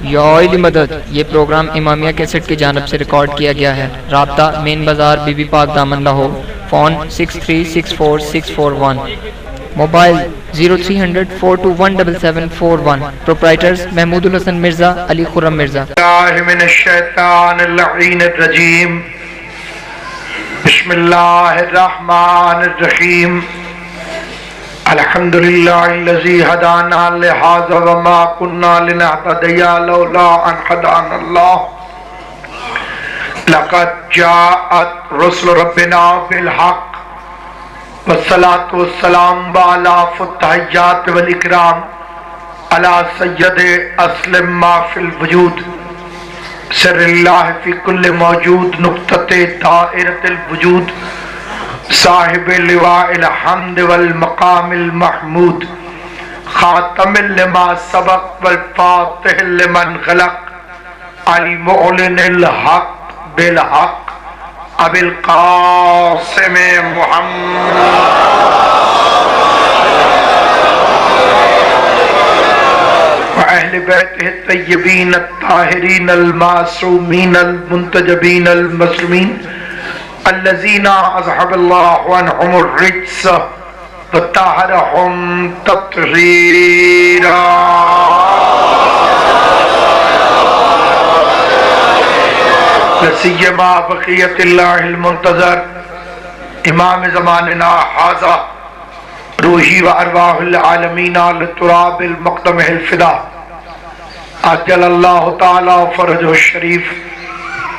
یا علی مدد۔ یہ پروگرام امامیہ کیسٹ کی جانب سے ریکارڈ کیا گیا ہے۔ رابطہ مین بازار بی بی پاک دامن Lahore, phone 63644641، mobile 0300 4217741، proprietors Mahmood الحسن مرزا، علی خرم مرزا۔ من الشیطان اللعین الرجیم، بسم اللہ الرحمن الرحیم، الحمدللہ الذی ہدانا لہذا وما كنا لنهتدی لولا ان ہدانا اللہ، لقد جاءت رسل ربنا بالحق والصلاة والسلام على التحیات والاکرام على سید اسلم ما فی الوجود، سر اللہ فی کل موجود، نقطۃ دائرۃ الوجود، صاحب لواء الحمد والمقام المحمود، خاتم لما سبق والفاتح لمن غلق، المعلن الحق بالحق، ابی القاسم محمد وأهل بيته الطيبين الطاهرين المعصومين المنتجبين المسلمين الذين أذهب الله عنهم الرجس وطهرهم تطهيرا۔ لسيما بقية الله المنتظر امام زماننا هذا، روحی و ارواح العالمین للتراب المقدمہ الفدا، عجل اللہ تعالی فرجہ الشریف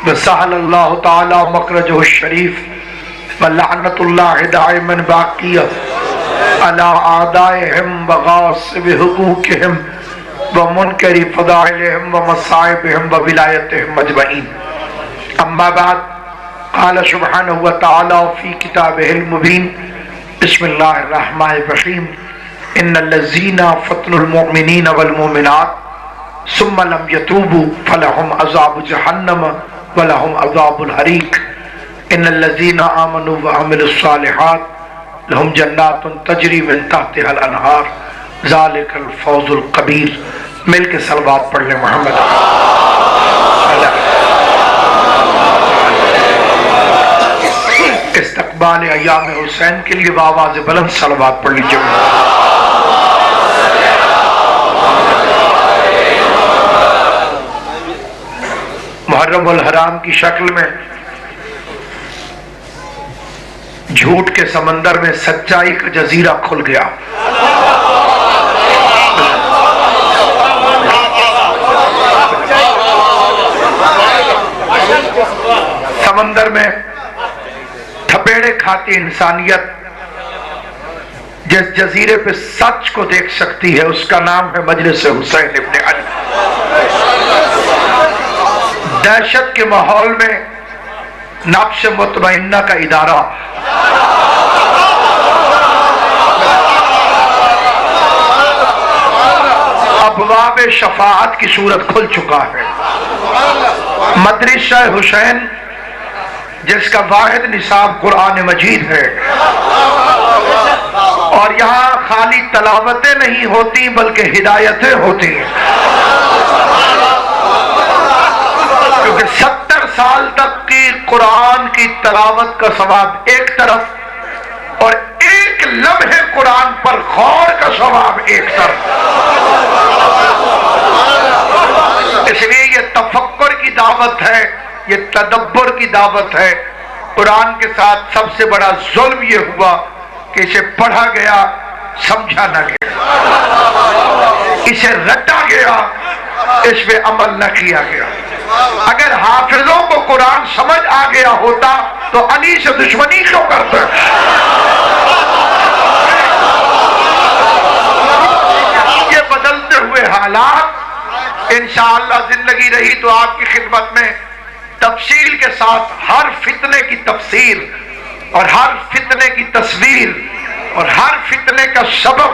وسہل اللہ تعالی مخرجہ الشریف، ولعنت اللہ دائما باقیہ علی اعدائہم وغاصب حقوقہم ومنکر فضائلہم ومصائبہم وولایتہم اجمعین۔ اما بعد، قال سبحانہ وتعالی فی کتابہ المبین، بسم اللہ الرحمن الرحیم، ان الذین فتنوا المؤمنین والمؤمنات ثم لم يتوبوا فلهم عذاب جہنم ولهم عذاب الحریق، ان الذین آمنوا وعملوا الصالحات لهم جنات تجری من تحتها الانہار، ذالک الفوز الکبیر۔ مل کے صلوات پڑھ لیں محمد۔ استقبال ایام حسین کے لیے بآواز بلند صلوات پڑھ لیجئے۔ محرم الحرام کی شکل میں جھوٹ کے سمندر میں سچائی کا جزیرہ کھل گیا۔ سمندر میں تھپیڑے کھاتی انسانیت جس جزیرے پہ سچ کو دیکھ سکتی ہے، اس کا نام ہے مجلس حسین ابن علی۔ دہشت کے ماحول میں نقش مطمئنہ کا ادارہ، ابواب شفاعت کی صورت کھل چکا ہے۔ مدرسہ حسین جس کا واحد نصاب قرآن مجید ہے، اور یہاں خالی تلاوتیں نہیں ہوتی بلکہ ہدایتیں ہوتی ہیں، کیونکہ 70 سال تک کی قرآن کی تلاوت کا ثواب ایک طرف، اور ایک لمحے قرآن پر غور کا ثواب ایک طرف۔ اس لیے یہ تفکر کی دعوت ہے، یہ تدبر کی دعوت ہے۔ قرآن کے ساتھ سب سے بڑا ظلم یہ ہوا کہ اسے پڑھا گیا، سمجھا نہ گیا، اسے رٹا گیا، اس پہ عمل نہ کیا گیا۔ اگر حافظوں کو قرآن سمجھ آ گیا ہوتا تو علی سے دشمنی کیوں کرتے؟ یہ بدلتے ہوئے حالات، انشاءاللہ زندگی رہی تو آپ کی خدمت میں تفصیل کے ساتھ ہر فتنے کی تفسیر اور ہر فتنے کی تصویر اور ہر فتنے کا سبب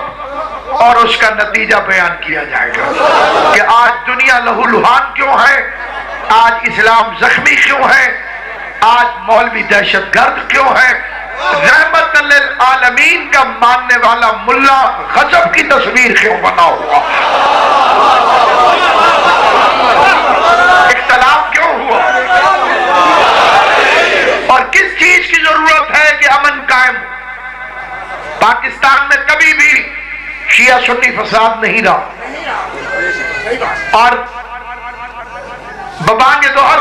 اور اس کا نتیجہ بیان کیا جائے گا کہ آج دنیا لہو لہان کیوں ہے، آج اسلام زخمی کیوں ہے، آج مولوی دہشت گرد کیوں ہے، رحمت للعالمین کا ماننے والا ملا غضب کی تصویر کیوں بنا ہوا۔ فساد نہیں رہا. اور ببانگ ظہر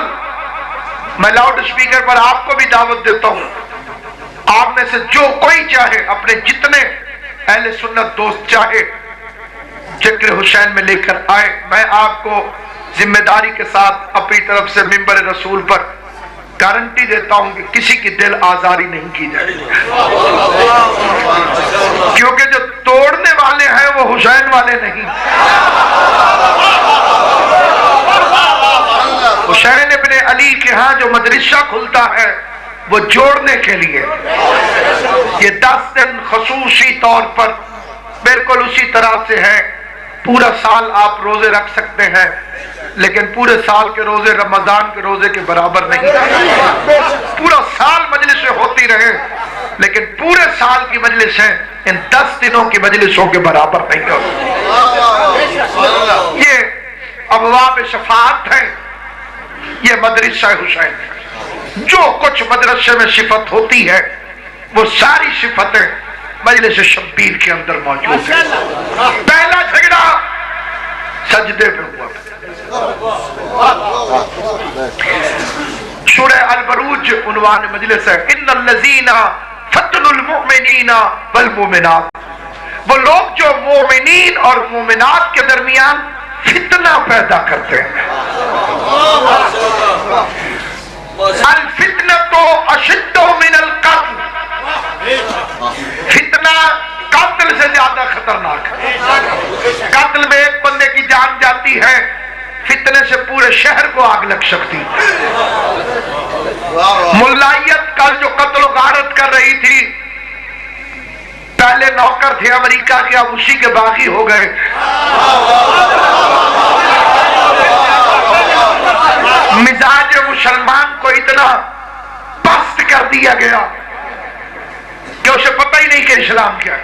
میں لاؤڈ اسپیکر پر آپ کو بھی دعوت دیتا ہوں، آپ میں سے جو کوئی چاہے اپنے جتنے اہل سنت دوست چاہے ذکر حسین میں لے کر آئے. میں آپ کو ذمہ داری کے ساتھ اپنی طرف سے منبر رسول پر گارنٹی دیتا ہوں کہ کسی کی دل آزاری نہیں کی جائے گی، کیونکہ جو توڑنے والے ہیں وہ حسین والے نہیں. حسین ابن علی کے ہاں جو مدرسہ کھلتا ہے وہ جوڑنے کے لیے. یہ 10 دن خصوصی طور پر بالکل اسی طرح سے ہے. پورا سال آپ روزے رکھ سکتے ہیں لیکن پورے سال کے روزے رمضان کے روزے کے برابر نہیں. پورا سال مجلسیں ہوتی رہے لیکن پورے سال کی مجلسیں ان 10 دنوں کی مجلسوں کے برابر نہیں ہوتی. یہ ابواب شفاعت ہیں، یہ مدرسہ حسین ہے. جو کچھ مدرسے میں صفت ہوتی ہے وہ ساری صفتیں مجلس شبیر کے اندر موجود ہیں. پہلا جھگڑا سجدے پہ ہوا. سورہ البروج عنوان مجلس ہے. ان الذین فتنوا المؤمنین والمؤمنات، وہ لوگ جو مومنین اور مومنات کے درمیان فتنہ پیدا کرتے ہیں. الفتنۃ اشد من القتل، فتنہ قتل سے زیادہ خطرناک ہے. قتل میں ایک بندے کی جان جاتی ہے، فتنے سے پورے شہر کو آگ لگ سکتی. ملائیت کل جو قتل و غارت کر رہی تھی، پہلے نوکر تھے امریکہ کے، اب اسی کے باغی ہو گئے. مزاج مسلمان کو اتنا پست کر دیا گیا کہ اسے پتہ ہی نہیں کہ اسلام کیا ہے.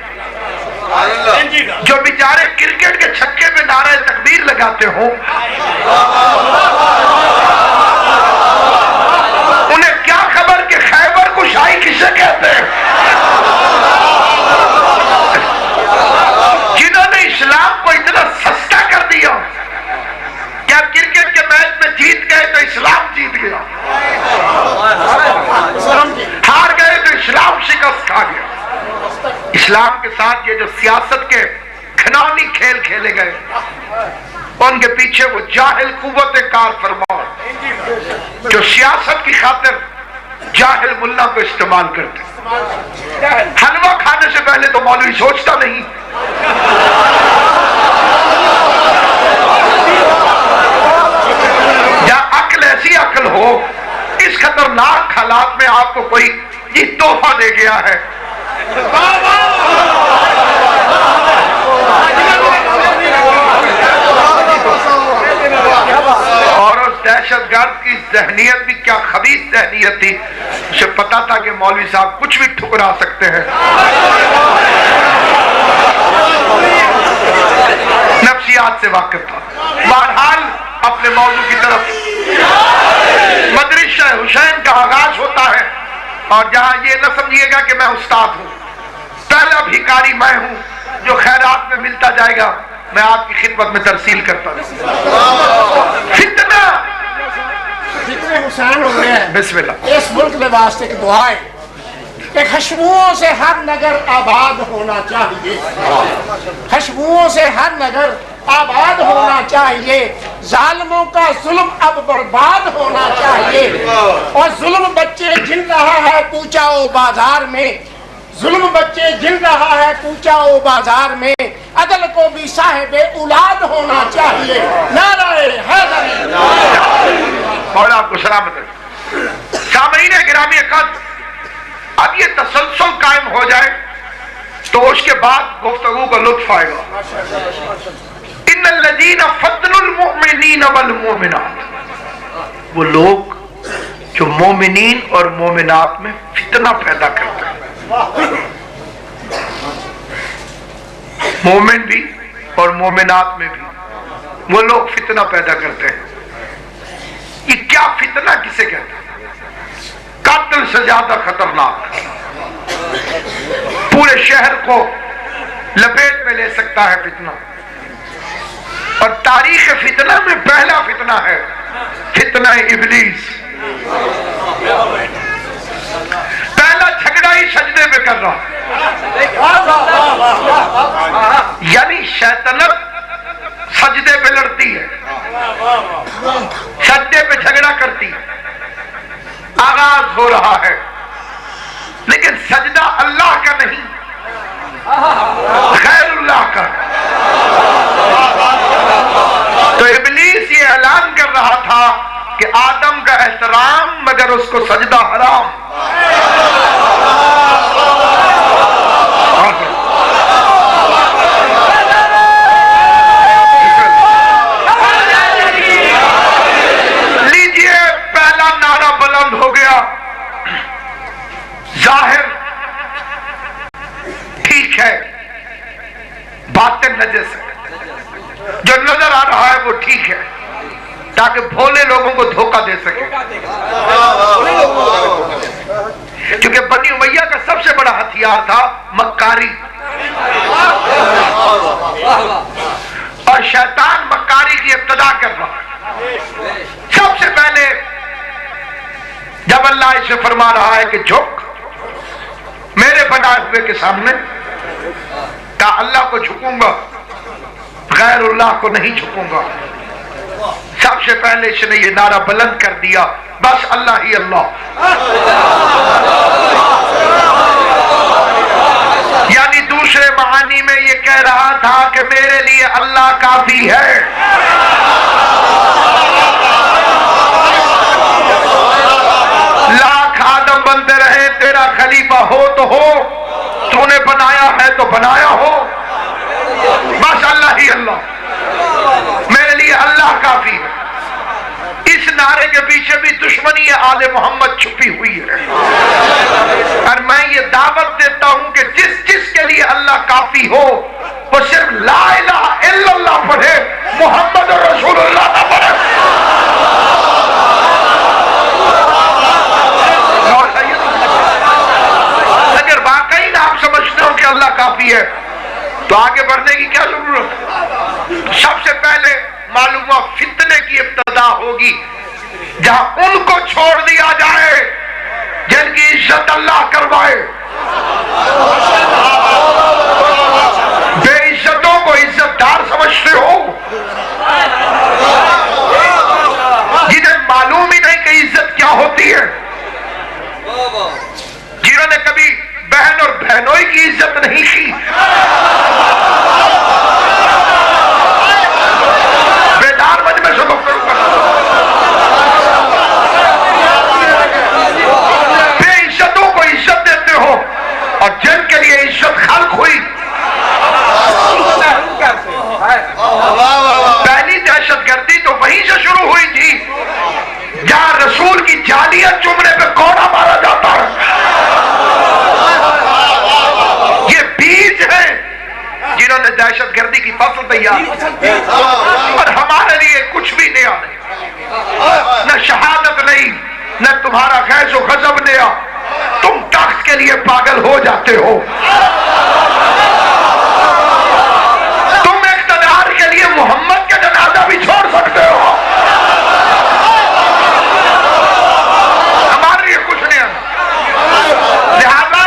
جو بیچارے کرکٹ کے چھکے پہ نعرہ تکبیر لگاتے ہوں، انہیں کیا خبر کہ خیبر کشائی کسے کہتے ہیں. جنہوں نے اسلام کو اتنا سستا کر دیا کہ آپ کرکٹ کے میچ میں جیت گئے تو اسلام جیت گیا، ہار گئے تو اسلام شکست کھا گیا. اسلام کے ساتھ یہ جو سیاست کے گھناؤنی کھیل کھیلے گئے، ان کے پیچھے وہ جاہل قوت کار فرما جو سیاست کی خاطر جاہل ملا کو استعمال کرتے. حلوہ کھانے سے پہلے تو مولوی سوچتا نہیں. یا عقل ایسی عقل ہو، اس خطرناک حالات میں آپ کو کوئی یہ تحفہ دے گیا ہے. اور اس دہشت گرد کی ذہنیت بھی کیا خبیث ذہنیت تھی. اسے پتا تھا کہ مولوی صاحب کچھ بھی ٹھکرا سکتے ہیں. نفسیات سے واقف تھا. بہرحال اپنے موضوع کی طرف، مدرسہ حسین کا آغاز ہوتا ہے. اور جہاں یہ نہ سمجھیے گا کہ میں استاد ہوں، پہلا بھیکاری میں ہوں. جو خیرات میں ملتا جائے گا میں آپ کی خدمت میں ترسیل کرتا ہوں. فتنہ حسین ہو گئے ہیں. بسم اللہ. اس ملک میں واسطے کی دعائیں کہ خشبوؤں سے ہر نگر آباد ہونا چاہیے، خشبوؤں سے ہر نگر آباد ہونا چاہیے. ظالموں کا ظلم اب برباد ہونا چاہیے. اور ظلم بچے جن رہا ہے کوچہ و بازار میں، ظلم بچے جن رہا ہے کوچہ و بازار میں. عدل کو بھی صاحب اولاد ہونا چاہیے. نعرہ حیدری. مولا آپ کو سلامت ہے. سامعین گرامی قدر، اب یہ تسلسل قائم ہو جائے تو اس کے بعد گفتگو کا لطف آئے گا. ان الذین فتنوا المؤمنین والمؤمنات، وہ لوگ جو مومنین اور مومنات میں فتنہ پیدا کرتے ہیں. مومن بھی اور مومنات میں بھی وہ لوگ فتنہ پیدا کرتے ہیں. یہ کیا فتنہ کسے کہتے ہیں؟ قتل سے زیادہ خطرناک، پورے شہر کو لپیٹ میں لے سکتا ہے فتنہ. اور تاریخ فتنہ میں پہلا فتنہ ہے فتنہ ابلیس. پہلا جھگڑا ہی سجدے میں کر رہا. یعنی شیطنت سجدے پہ لڑتی ہے, سجدے پہ جھگڑا کرتی ہے. آغاز ہو رہا ہے لیکن سجدہ اللہ کا نہیں, غیر اللہ کا. تو ابلیس یہ اعلان کر رہا تھا کہ آدم کا احترام مگر اس کو سجدہ حرام. لیجئے پہلا نعرہ بلند ہو گیا. ظاہر ٹھیک ہے, باطن نجس ہے. جو نظر آ رہا ہے وہ ٹھیک ہے تاکہ بھولے لوگوں کو دھوکہ دے سکے. کیونکہ بنی امیہ کا سب سے بڑا ہتھیار تھا مکاری, اور شیطان مکاری کی ابتدا کر رہا. سب سے پہلے جب اللہ اسے فرما رہا ہے کہ جھک میرے بنائے ہوئے کے سامنے, کہا اللہ کو جھکوں گا, غیر اللہ کو نہیں جھکوں گا. سب سے پہلے اس نے یہ نعرہ بلند کر دیا, بس اللہ ہی اللہ. یعنی دوسرے معانی میں یہ کہہ رہا تھا کہ میرے لیے اللہ کافی ہے. لاکھ آدم بنتے رہے, تیرا خلیفہ ہو تو ہو, تو نے بنایا ہے تو بنایا ہو, بس اللہ ہی اللہ, میرے لیے اللہ کافی ہے. اس نعرے کے پیچھے بھی دشمنی آل محمد چھپی ہوئی ہے. اور میں یہ دعوت دیتا ہوں کہ جس کے لیے اللہ کافی ہو وہ صرف لا الہ الا اللہ پڑھے, محمد رسول اللہ نہ پڑھے. اگر واقعی آپ سمجھتے ہو کہ اللہ کافی ہے تو آگے بڑھنے کی کیا ضرورت. سب سے پہلے معلوم ہوا فتنے کی ابتدا ہوگی جہاں ان کو چھوڑ دیا جائے جن کی عزت اللہ کروائے. بے عزتوں کو عزت دار سمجھتے ہو, جنہیں معلوم ہی نہیں کہ عزت کیا ہوتی ہے, جنہوں نے کبھی بہن اور بہنوئی کی عزت نہیں کی. بیدار مجمع سے گفتگو کرنا. بے عزتوں کو عزت دیتے ہو اور جن کے لیے عزت خلق ہوئی. پہلی دہشت گردی تو وہیں سے شروع ہوئی تھی جہاں رسول کی جانیت چومنے پہ کوڑا مارا جاتا ہے. یہ بیج ہیں جنہوں نے دہشت گردی کی فصل تیار, اور ہمارے لیے کچھ بھی نیا نہیں, نہ شہادت نہیں, نہ تمہارا غیظ و غضب نیا. تم تخت کے لیے پاگل ہو جاتے ہو, تم اقتدار کے لیے محمد کا جنازہ بھی چھوڑ سکتے ہو. ہمارے لیے کچھ نہیں. لہذا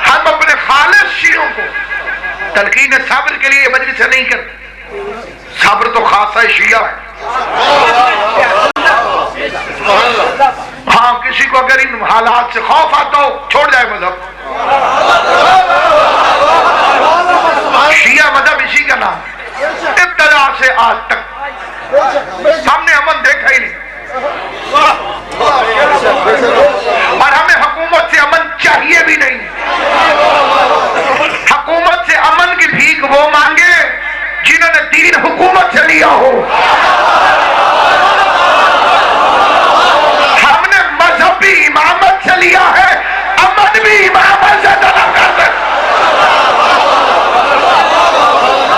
ہم اپنے خالص شیعوں کو تلقین صبر کے لیے مجلس نہیں کرتے. صبر تو خاصہ شیعہ ہے. ہاں کسی کو اگر ان حالات سے خوف آتا ہو چھوڑ جائے مذہب. شیعہ مذہب اسی کا نام, ابتدا سے آج تک ہم نے امن دیکھا ہی نہیں, اور ہمیں حکومت سے امن چاہیے بھی نہیں. حکومت سے امن کی بھیک وہ مانگے جنہوں نے دین حکومت سے لیا ہو. ہم نے مذہب بھی امامت سے لیا ہے, امن بھی امامت سے طلب کرتے.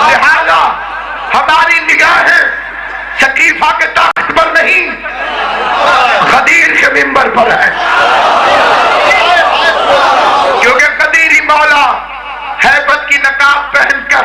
لہذا ہماری نگاہیں سقیفہ کے تخت پر نہیں, غدیر کے منبر پر ہے. کیونکہ غدیری مولا ہیبت کی نقاب پہن کر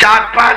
4-5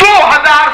2000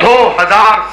2000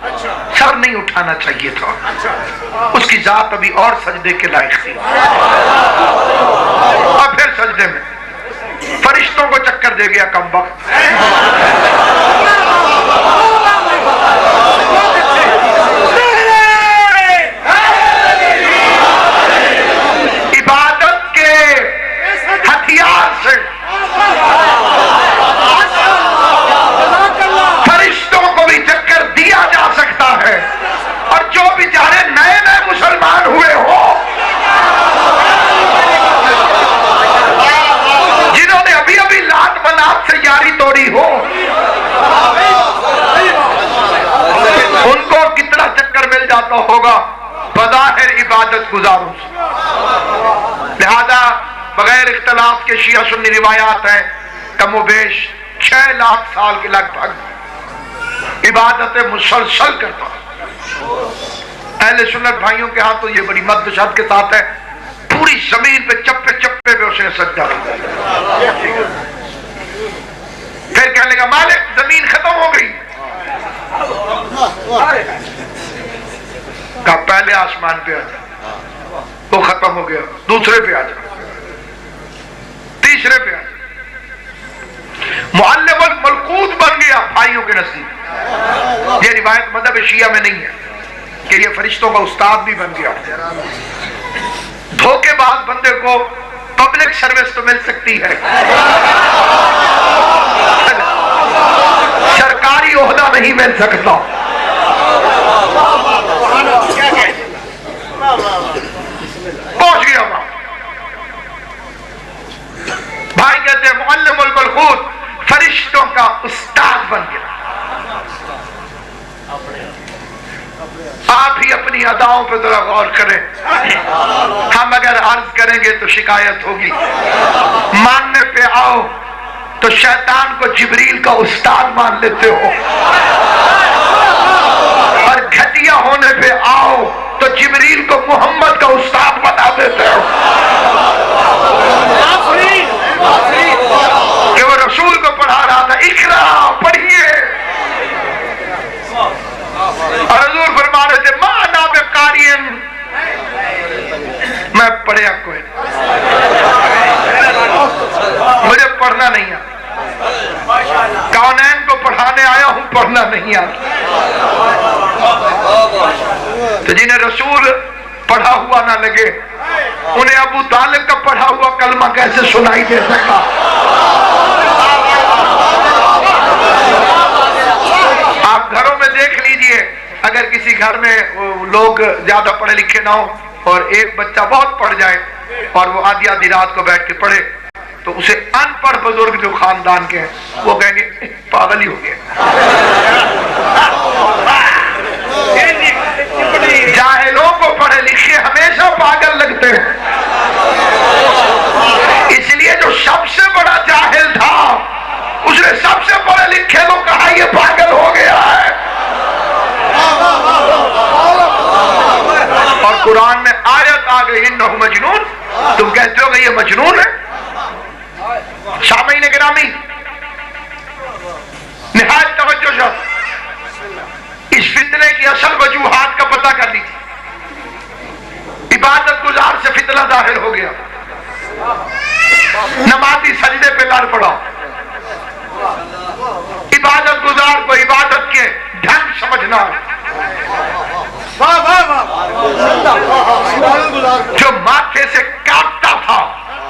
سر نہیں اٹھانا چاہیے تھا، اس کی ذات ابھی اور سجدے کے لائق تھی، اور پھر سجدے میں فرشتوں کو چکر دے گیا کم وقت۔ عبادت کے ہتھیار سے فرشتوں کو بھی چکر دیا جا سکتا ہے، اور جو بیچارے نئے نئے مسلمان ہوئے ہو، جنہوں نے ابھی ابھی لات منات سے یاری توڑی ہو، ان کو کتنا چکر مل جاتا ہوگا بظاہر عبادت گزاروں سے۔ لہذا بغیر اختلاف کے شیعہ سنی روایات ہیں، کم و بیش 6 لاکھ سال کے لگ بھگ عبادت مسلسل کرتا۔ اہل سنت بھائیوں کے ہاں تو یہ بڑی مدشت کے ساتھ ہے، پوری زمین پہ چپے چپے پہ اسے سجدہ کرتا ہے۔ پھر کہنے لگا مالک زمین ختم ہو گئی، کہا پہلے آسمان پہ آ جا، وہ ختم ہو گیا، دوسرے پہ آ جا، تیسرے پہ آ جا، معلم الملکوت بن گیا بھائیوں کے نزدیک۔ یہ روایت مذہب شیعہ میں نہیں ہے کہ یہ فرشتوں کا استاد بھی بن گیا۔ دھوکے باز بندے کو پبلک سروس تو مل سکتی ہے، سرکاری عہدہ نہیں مل سکتا۔ پہنچ گیا وہاں، بھائی کہتے ہیں معلم الملکوت فرشتوں کا استاد بن گیا۔ آپ ہی اپنی اداؤں پہ ذرا غور کریں، ہم اگر عرض کریں گے تو شکایت ہوگی، ماننے پہ آؤ تو شیطان کو جبریل کا استاد مان لیتے ہو، اور گھٹیا ہونے پہ آؤ تو جبریل کو محمد کا استاد بتا دیتے ہو کہ وہ رسول کو پڑھا رہا تھا، اقرا پڑھیے، اور حضور فرما رہے تھے ما انا بقارئ، میں پڑھیا کوئی نہیں، مجھے پڑھنا نہیں آتا، کونین کو پڑھانے آیا ہوں، پڑھنا نہیں آتا۔ تو جنہیں رسول پڑھا ہوا نہ لگے، انہیں ابو طالب کا پڑھا ہوا کلمہ کیسے سنائی دے سکا؟ آپ گھروں میں دیکھ لیجئے، اگر کسی گھر میں لوگ زیادہ پڑھے لکھے نہ ہوں اور ایک بچہ بہت پڑھ جائے اور وہ آدھی آدھی رات کو بیٹھ کے پڑھے، تو اسے ان پڑھ بزرگ جو خاندان کے ہیں وہ کہیں گے پاگل ہی ہو گیا۔ جاہلوں کو پڑھے لکھے ہمیشہ پاگل لگتے ہیں، اس لیے جو سب سے بڑا جاہل تھا اس نے سب سے پڑھے لکھے کو کہا یہ پاگل ہو گیا ہے۔ اور قرآن میں آیت آ گئی انہ مجنون، تم کہتے ہو کہ یہ مجنون ہے۔ سامعین گرامی نہایت توجہ سے اس فتنے کی اصل وجوہات کا پتہ کر لیجیے۔ عبادت گزار سے فتنہ ظاہر ہو گیا، نمازی سجدے پہ لڑ پڑا، عبادت گزار کو عبادت کے ڈھنگ سمجھنا، جو ماتھے سے کاٹتا تھا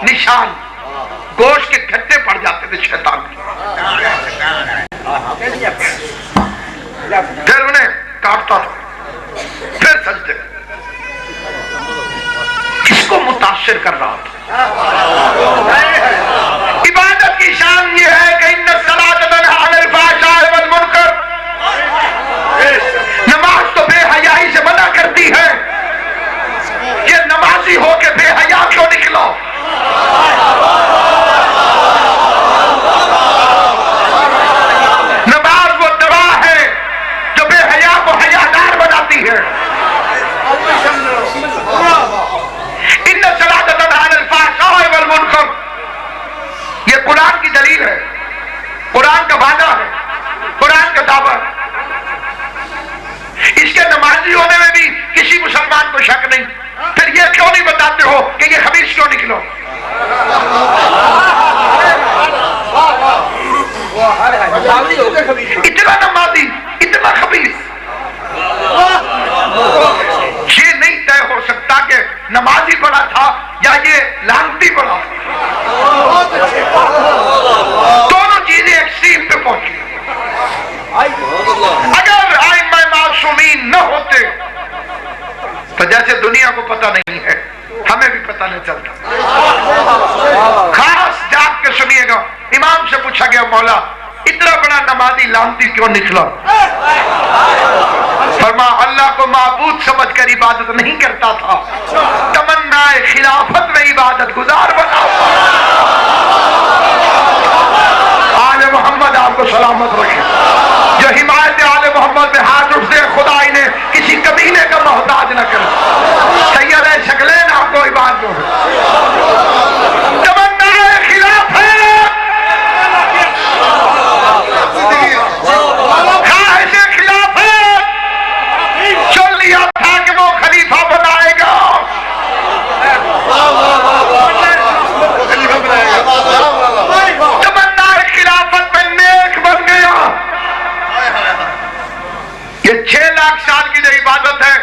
نشان، گوشت کے گھٹے پڑ جاتے تھے شیطان کی، پھر انہیں کاٹتا تھا، پھر سجدے، کس کو متاثر کر رہا تھا؟ عبادت کی شان یہ ہے کہ ان الصلاۃ تنہی عن الفحشاء والمنکر، نماز تو بے حیائی سے منع کرتی ہے، یہ نمازی ہو کے بے حیا کیوں نکلو؟ نماز وہ دوا ہے جو بے حیا کو حیادار بناتی ہے۔ ان الصلاۃ تنہی عن الفحشاء یا یہ لانتی بڑا؟ دونوں چیزیں ایکسٹریم پہ پہنچی۔ اگر ائمہ معصومین نہ ہوتے تو جیسے دنیا کو پتہ نہیں ہے ہمیں بھی پتہ نہیں چلتا۔ خاص جاگ کے سنیے گا، امام سے پوچھا گیا مولا اتنا بڑا نمازی لانتی کیوں نکلا؟ فرما اللہ کو معبود سمجھ کر عبادت نہیں کرتا تھا، تمنا خلافت میں عبادت گزار بنا۔ آل محمد آپ کو سلامت رکھے، جو حمایت آل محمد میں ہاتھ اٹھتے خدا انہیں کسی قبیلے کا محتاج نہ کرے۔ سید شکلین آپ کو عبادت ہو، تمنا خلافت، خواہش خلافت، چل لیا تھا کہ وہ خلیفہ بنائے گا۔ تمنا خلافت میں نیک بن گیا۔ یہ 6 لاکھ سال کی جو عبادت ہے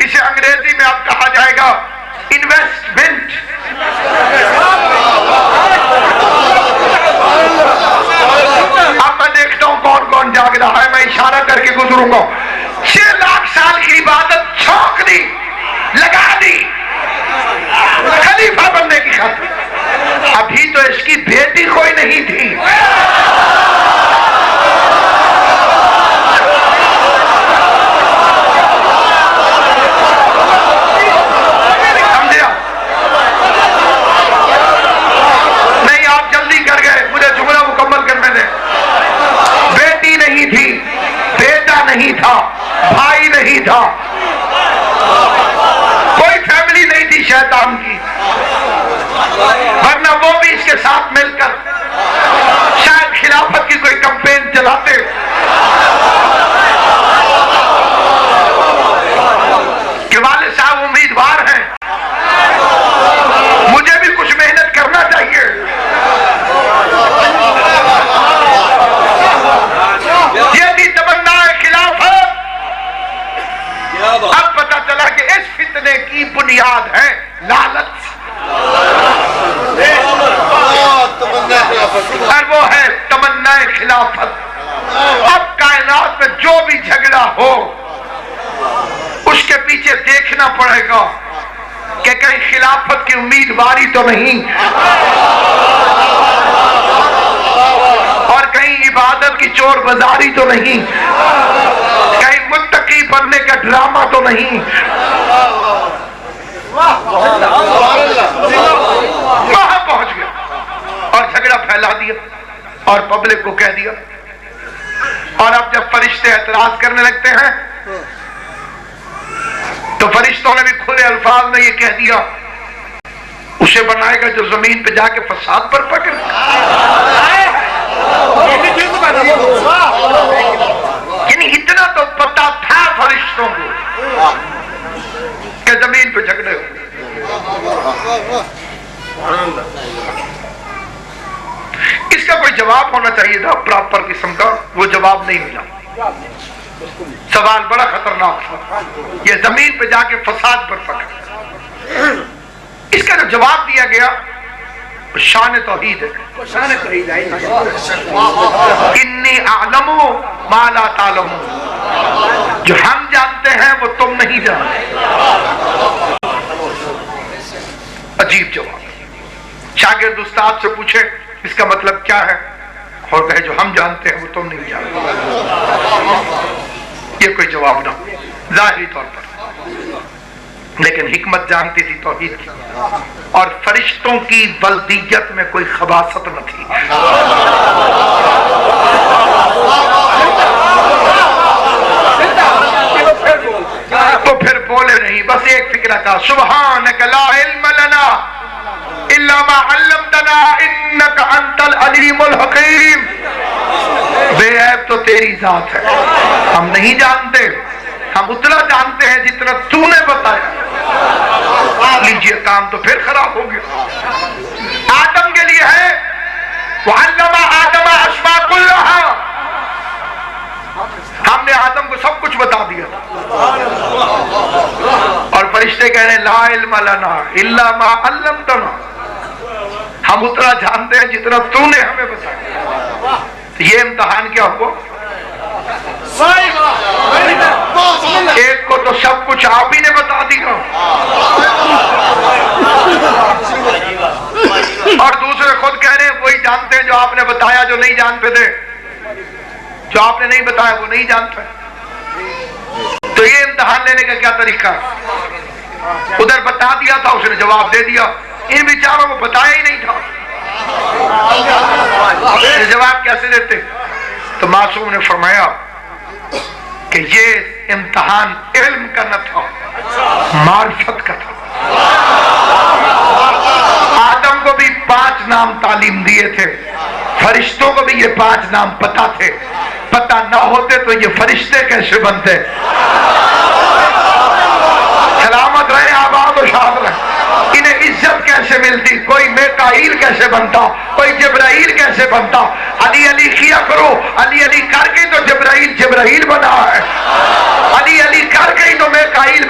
اسے انگریزی میں اب کہا جائے گا انویسٹمنٹ۔ اب میں دیکھتا ہوں کون کون جاگ رہا ہے، میں اشارہ کر کے گزروں گا۔ 6 لاکھ سال کی عبادت چھوک دی، لگا دی خلیفہ بننے کی خاطر۔ ابھی تو اس کی بیٹی کوئی نہیں تھی، نہیں تھا، بھائی نہیں تھا، کوئی فیملی نہیں تھی شیطان کی، ورنہ وہ بھی اس کے ساتھ مل کر شاید خلافت کی کوئی کمپین چلاتے۔ کہ والد صاحب امیدوار ہیں، مجھے بھی کچھ محنت کرنا چاہیے۔ یہ بھی تمنا خلافت۔ اب پتا چلا کہ اس فتنے کی بنیاد ہے لالچ، اور وہ ہے تمنا خلافت۔ اب کائنات میں جو بھی جھگڑا ہو اس کے پیچھے دیکھنا پڑے گا کہ کہیں خلافت کی امیدواری تو نہیں، اور کہیں عبادت کی چور بازاری تو نہیں، کہیں متقی بننے کا ڈرامہ تو نہیں۔ وہاں پہنچ گیا اور جھگڑا پھیلا دیا اور پبلک کو کہہ دیا۔ اور اب جب فرشتے اعتراض کرنے لگتے ہیں تو فرشتوں نے بھی کھلے الفاظ میں یہ کہہ دیا اسے بنائے گا جو زمین پہ جا کے فساد برپا کرے۔ یعنی اتنا تو پتا تھا فرشتوں کو کہ زمین پہ جھگڑے ہو۔ اس کا کوئی جواب ہونا چاہیے تھا پراپر قسم کا، وہ جواب نہیں ملا۔ سوال بڑا خطرناک تھا، یہ زمین پہ جا کے فساد برپا کرے۔ اس کا جو جواب دیا گیا شان توحید ہے۔ انی اعلم ما لا تعلمون، جو ہم جانتے ہیں وہ تم نہیں جانتے۔ عجیب جواب۔ شاگرد استاد سے پوچھے اس کا مطلب کیا ہے، اور کہے جو ہم جانتے ہیں وہ تم نہیں جانتے۔ یہ کوئی جواب نہ ظاہری طور پر، لیکن حکمت جانتی تھی توحید کی، اور فرشتوں کی بلدیت میں کوئی خباثت نہ تھی۔ تو پھر بولے نہیں، بس ایک فکرہ تھا، سبحانک لا علم لنا الا ما علمتنا انک انت العلیم الحکیم۔ بے عیب تو تیری ذات ہے، ہم نہیں جانتے، ہم اتنا جانتے ہیں جتنا تو نے بتایا۔ لیجئے کام تو پھر خراب ہو گیا۔ آدم کے لیے ہے وَعَلَّمَ آدَمَ أَسْمَاءَ كُلَّهَا، ہم نے آدم کو سب کچھ بتا دیا، اور فرشتے کہہ رہے ہیں لا علم لنا الا ما علمتنا، ہم اتنا جانتے ہیں جتنا تو نے ہمیں بتایا. یہ امتحان کیا ہوا؟ ایک کو تو سب کچھ آپ ہی نے بتا دیا اور دوسرے خود کہہ رہے ہیں وہی جانتے ہیں جو آپ نے بتایا، جو نہیں جانتے تھے، جو آپ نے نہیں بتایا وہ نہیں جانتے. تو یہ امتحان لینے کا کیا طریقہ ہے؟ ادھر بتا دیا تھا، اس نے جواب دے دیا، ان بیچاروں کو بتایا ہی نہیں تھا، جواب کیسے دیتے؟ تو معصوم نے فرمایا کہ یہ امتحان علم کا نہ تھا، معرفت کا تھا. آدم کو بھی 5 نام تعلیم دیے تھے، فرشتوں کو بھی یہ 5 نام پتہ تھے. پتہ نہ ہوتے تو یہ فرشتے کیسے بنتے؟ سلامت رہے، آباد و شاد رہے. انہیں عزت کیسے ملتی؟ کوئی میکائیل کیسے بنتا، کوئی جبرائیل کیسے بنتا؟ علی علی کیا کرو، علی علی کر کے تو جبرائیل بنا ہے، علی علی کر کے تو میکائیل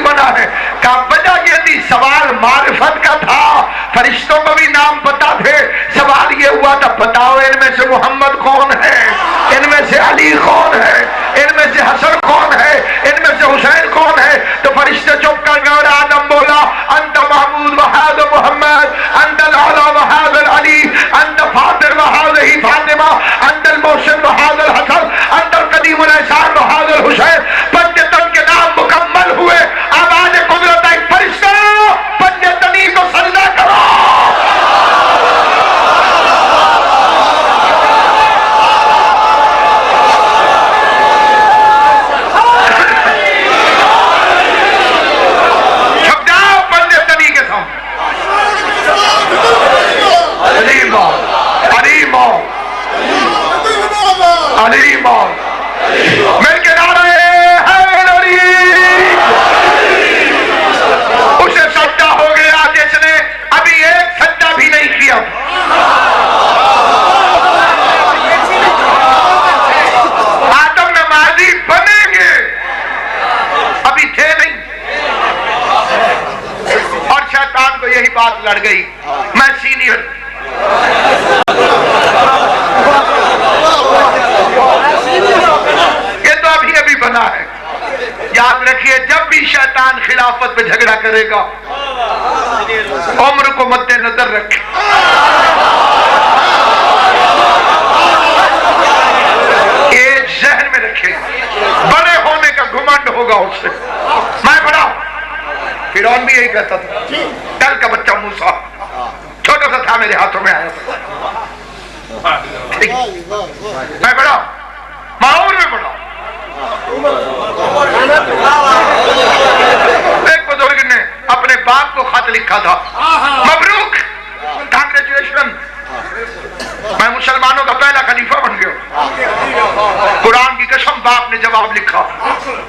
بنا ہے. کا وجہ یہ تھی، سوال معرفت کا تھا. فرشتوں کو بھی نام پتا تھے، سوال یہ ہوا تھا بتاؤ ان میں سے محمد کون ہے، ان میں سے علی کون ہے، ان میں سے حسن کون ہے، ان میں سے حسین کون ہے. تو فرشتے چپ کر گئے اور آدم بولا انت محمود وحاد محمد، انت العلا وحاد العلی، انت فاطر وحاد ہی فاطمہ، انت المحسن وحاد الحسن، انت القدیم الاحسان وحاد الحسین. 5 تن کے نام مکمل ہوئے. اب آج قدرت ہے فرشتہ 5 تنی کو سجدہ کرو. مل کے نعرے حیدری. اسے سجدہ ہو گیا جس نے ابھی ایک سجدہ بھی نہیں کیا. آدم نمازی بنیں گے، ابھی تھے نہیں. اور شیطان کو یہی بات لڑ گئی، میں سینئر، یہ تو ابھی بنا ہے. یاد رکھیے جب بھی شیطان خلافت پہ جھگڑا کرے گا عمر کو مد نظر رکھے. ایک ذہن میں رکھے، بڑے ہونے کا گھمنڈ ہوگا اس سے. میں بڑا، فرعون بھی یہی کہتا تھا. کل کا بچہ موسیٰ چھوٹا سا تھا، میرے ہاتھوں میں آیا تھا. میں بڑا، ماحول میں بڑا. ایک بزرگ نے اپنے باپ کو خط لکھا تھا، مبروک، کانگریچولیشن، میں مسلمانوں کا پہلا خلیفہ بن گیا. قرآن کی قسم باپ نے جواب لکھا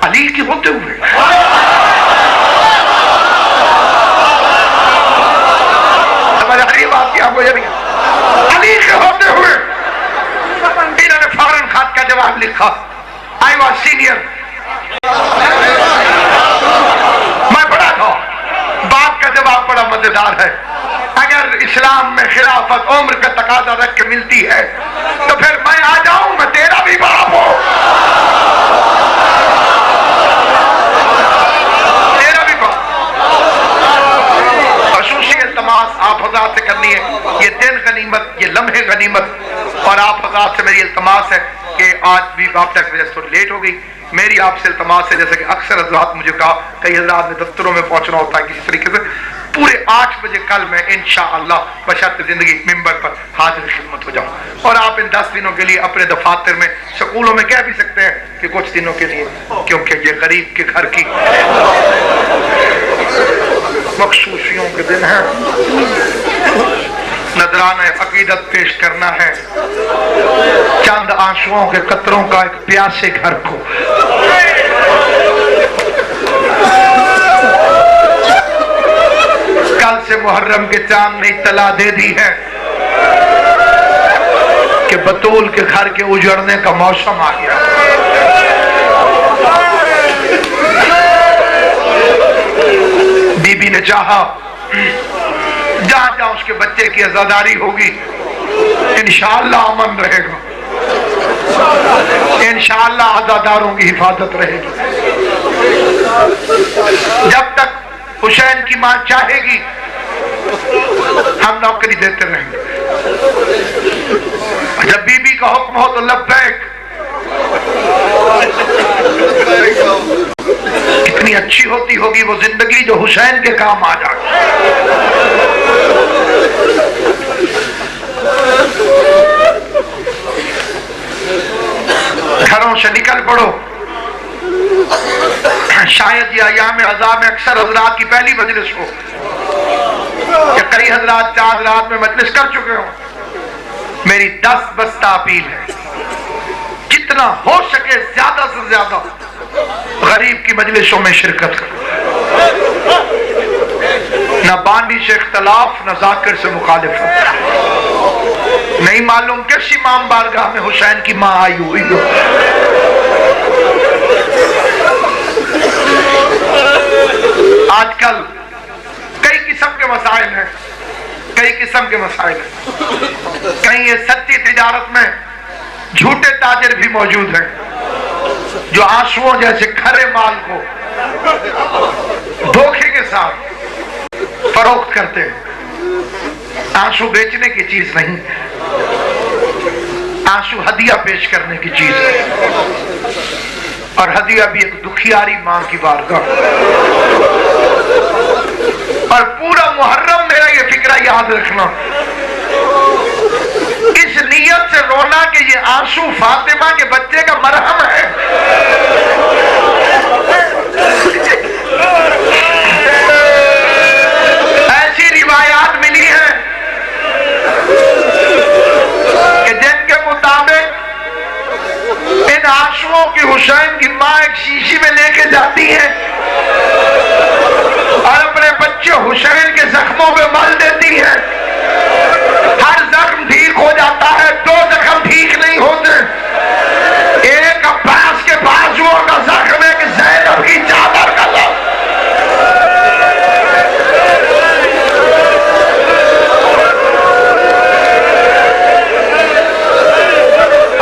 علی کے ہوتے ہوئے. سمجھ رہی بات کی آپ کو؟ علی کے ہوتے ہوئے انہوں نے فوراً خط کا جواب لکھا I was senior. میں بڑا تھا. باپ کا جواب بڑا مزیدار ہے. اگر اسلام میں خلافت عمر کا تقاضا رکھ کے ملتی ہے تو پھر میں آ جاؤں، میں تیرا بھی باپ ہوں، تیرا بھی باپ. خصوصی التماس آپ حضرات سے کرنی ہے. یہ دن غنیمت، یہ لمحے غنیمت. اور آپ حضرات سے میری التماس ہے کہ آج بھی آپ تک تھوڑی لیٹ ہو گئی. میری آپ سے التماس ہے، جیسے کہ اکثر حضرات مجھے کہا، کئی حضرات نے دفتروں میں پہنچنا ہوتا ہے کسی طریقے سے، پورے 8 بجے کل میں انشاءاللہ بشرط زندگی ممبر پر حاضر خدمت ہو جاؤں. اور آپ ان 10 دنوں کے لیے اپنے دفاتر میں، سکولوں میں کہہ بھی سکتے ہیں کہ کچھ دنوں کے لیے، کیونکہ یہ غریب کے گھر کی مخصوصیوں کے دن ہیں. نذرانہ عقیدت پیش کرنا ہے، چند آنسوؤں کے قطروں کا ایک پیاسے گھر کو. کل سے محرم کے چاند نے اطلاع دے دی ہے کہ بطول کے گھر کے اجڑنے کا موسم آ گیا. بی نے چاہا جہاں جہاں اس کے بچے کی عزاداری ہوگی انشاءاللہ امن رہے گا، انشاءاللہ عزاداروں کی حفاظت رہے گی۔ جب تک حسین کی ماں چاہے گی ہم نوکری دیتے رہیں گے، جب بی بی کا حکم ہو تو لبیک۔ کتنی اچھی ہوتی ہوگی وہ زندگی جو حسین کے کام آ جائے۔ گھروں سے نکل پڑو، شاید یہ ایام عزا میں اکثر حضرات کی پہلی مجلس ہو، یا کئی حضرات 4 رات میں مجلس کر چکے ہوں۔ میری 10 بستہ اپیل ہے، جتنا ہو سکے زیادہ سے زیادہ غریب کی مجلسوں میں شرکت کرو، نہ بانی سے اختلاف نہ ذاکر سے مخالفت۔ نہیں معلوم کس امام بارگاہ میں حسین کی ماں آئی ہوئی ہو۔ آج کل کئی قسم کے مسائل ہیں، کئی قسم کے مسائل ہیں۔ کہیں یہ سچی تجارت میں جھوٹے تاجر بھی موجود ہیں جو آنسوؤں جیسے کھرے مال کو دھوکے کے ساتھ فروخت کرتے ہیں۔ آنسو بیچنے کی چیز نہیں، آنسو ہدیہ پیش کرنے کی چیز ہے، اور ہدیہ بھی ایک دکھیاری ماں کی بارگاہ۔ اور پورا محرم میرا یہ فکرہ یاد رکھنا، اس نیت سے رونا کہ یہ آنسو فاطمہ کے بچے کا مرہم ہے۔ ایسی روایات ملی ہیں کہ جن کے مطابق ان آنسوؤں کی حسین کی ماں ایک شیشی میں لے کے جاتی ہے اور اپنے بچے حسین کے زخموں میں مل دیتی ہے۔ ہر زخم ٹھیک ہو جاتا ہے، 2 زخم ٹھیک نہیں ہوتے۔ ایک عباس کے بازوؤں کا زخم ہے کہ زینب کی چادر کا زخم۔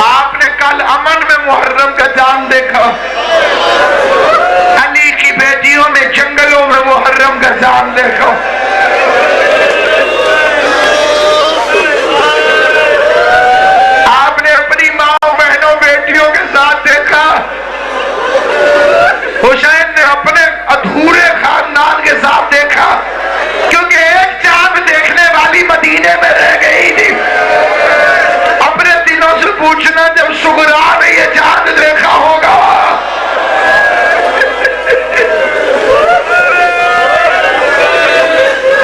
آپ نے کل امن میں محرم کا جام دیکھا، علی کی بیٹیوں نے جنگلوں میں محرم کا جام دیکھا۔ آپ نے اپنی ماں بہنوں بیٹیوں کے ساتھ دیکھا، حسین نے اپنے ادھورے خاندان کے ساتھ دیکھا، کیونکہ ایک چاند دیکھنے والی مدینے میں رہ گئی تھی۔ اپنے دلوں سے پوچھنا جب سغرا نے یہ چاند دیکھا ہوگا۔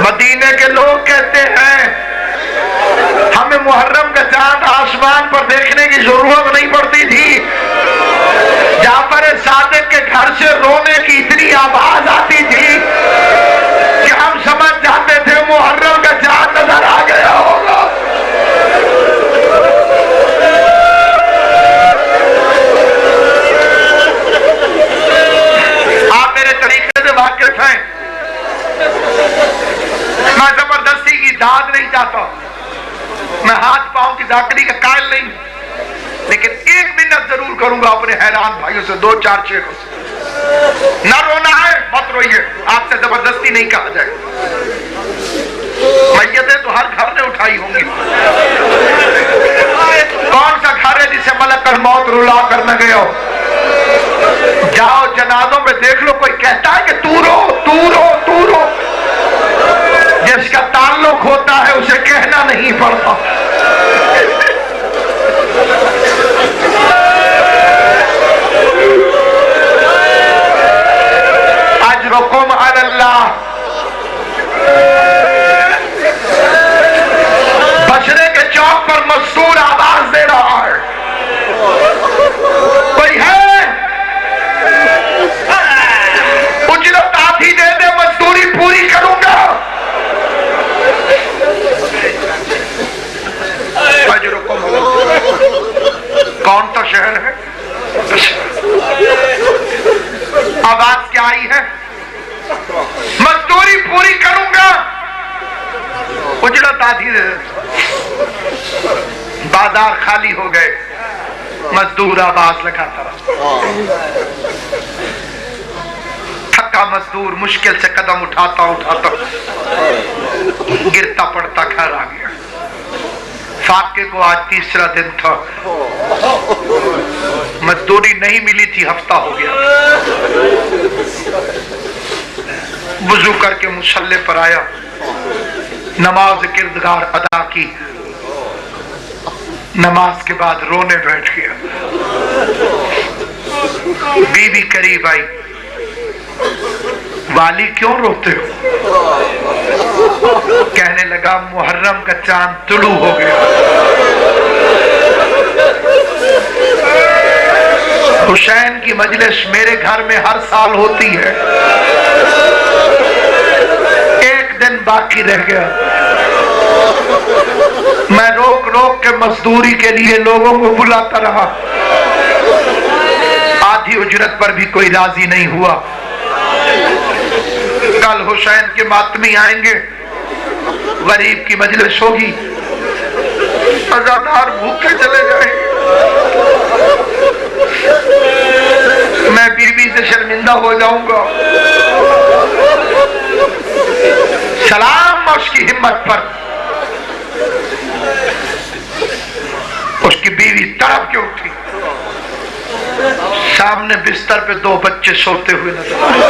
مدینے کے لوگ کہتے ہیں ہمیں محرم کا چاند آسمان پر دیکھنے کی ضرورت نہیں پڑتی تھی، جعفر صادق کے گھر سے رونے کی اتنی آواز آتی تھی کہ ہم سمجھ جاتے تھے محرم کا چاند نظر آ گیا ہوگا۔ آپ میرے طریقے سے واقف ہیں، میں زبردستی کی داد نہیں چاہتا، میں ہاتھ پاؤں کی داخلی کا قائل نہیں، لیکن ایک منت ضرور کروں گا اپنے حیران بھائیوں سے، 2-4 شیخوں سے۔ نہ رونا ہے مت روئیے، آپ سے زبردستی نہیں کہا جائے۔ میتیں تو ہر گھر نے اٹھائی ہوں گی، کون سا گھر ہے جسے ملک الموت رلا کر نہ گیا ہو؟ جاؤ جنازوں میں دیکھ لو، کوئی کہتا ہے کہ تو رو تو رو تو رو۔ جس کا تعلق ہوتا ہے اسے کہنا نہیں پڑتا۔ اجرکم علی اللہ، بچڑے کے چوک پر مزدور آواز دے رہا ہے، کوئی ہے اجرت آدھی دے دے مزدوری پوری کروں گا۔ اجرت آدھی دے بازار خالی ہو گئے، مزدور آواز لگاتا رہا، تھکا مزدور مشکل سے قدم اٹھاتا گرتا پڑتا گھر آ گیا۔ فاقے کو آج تیسرا دن تھا، مزدوری نہیں ملی تھی، ہفتہ ہو گیا۔ وضو کر کے مصلی پر آیا، نماز کردگار ادا کی، نماز کے بعد رونے بیٹھ گیا۔ بیوی قریب آئی، والی کیوں روتے ہو؟ کہنے لگا محرم کا چاند طلوع ہو گیا۔ حسین کی مجلس میرے گھر میں ہر سال ہوتی ہے، ایک دن باقی رہ گیا، میں روک روک کے مزدوری کے لیے لوگوں کو بلاتا رہا، آدھی اجرت پر بھی کوئی راضی نہیں ہوا۔ کل حسین کے ماتمی آئیں گے، غریب کی مجلس ہوگی، عزادار بھوکے چلے جائیں گے، میں بیوی سے شرمندہ ہو جاؤں گا۔ سلام اس کی ہمت پر۔ اس کی بیوی تڑپ کے اٹھی، سامنے بستر پہ 2 بچے سوتے ہوئے نظر آئے۔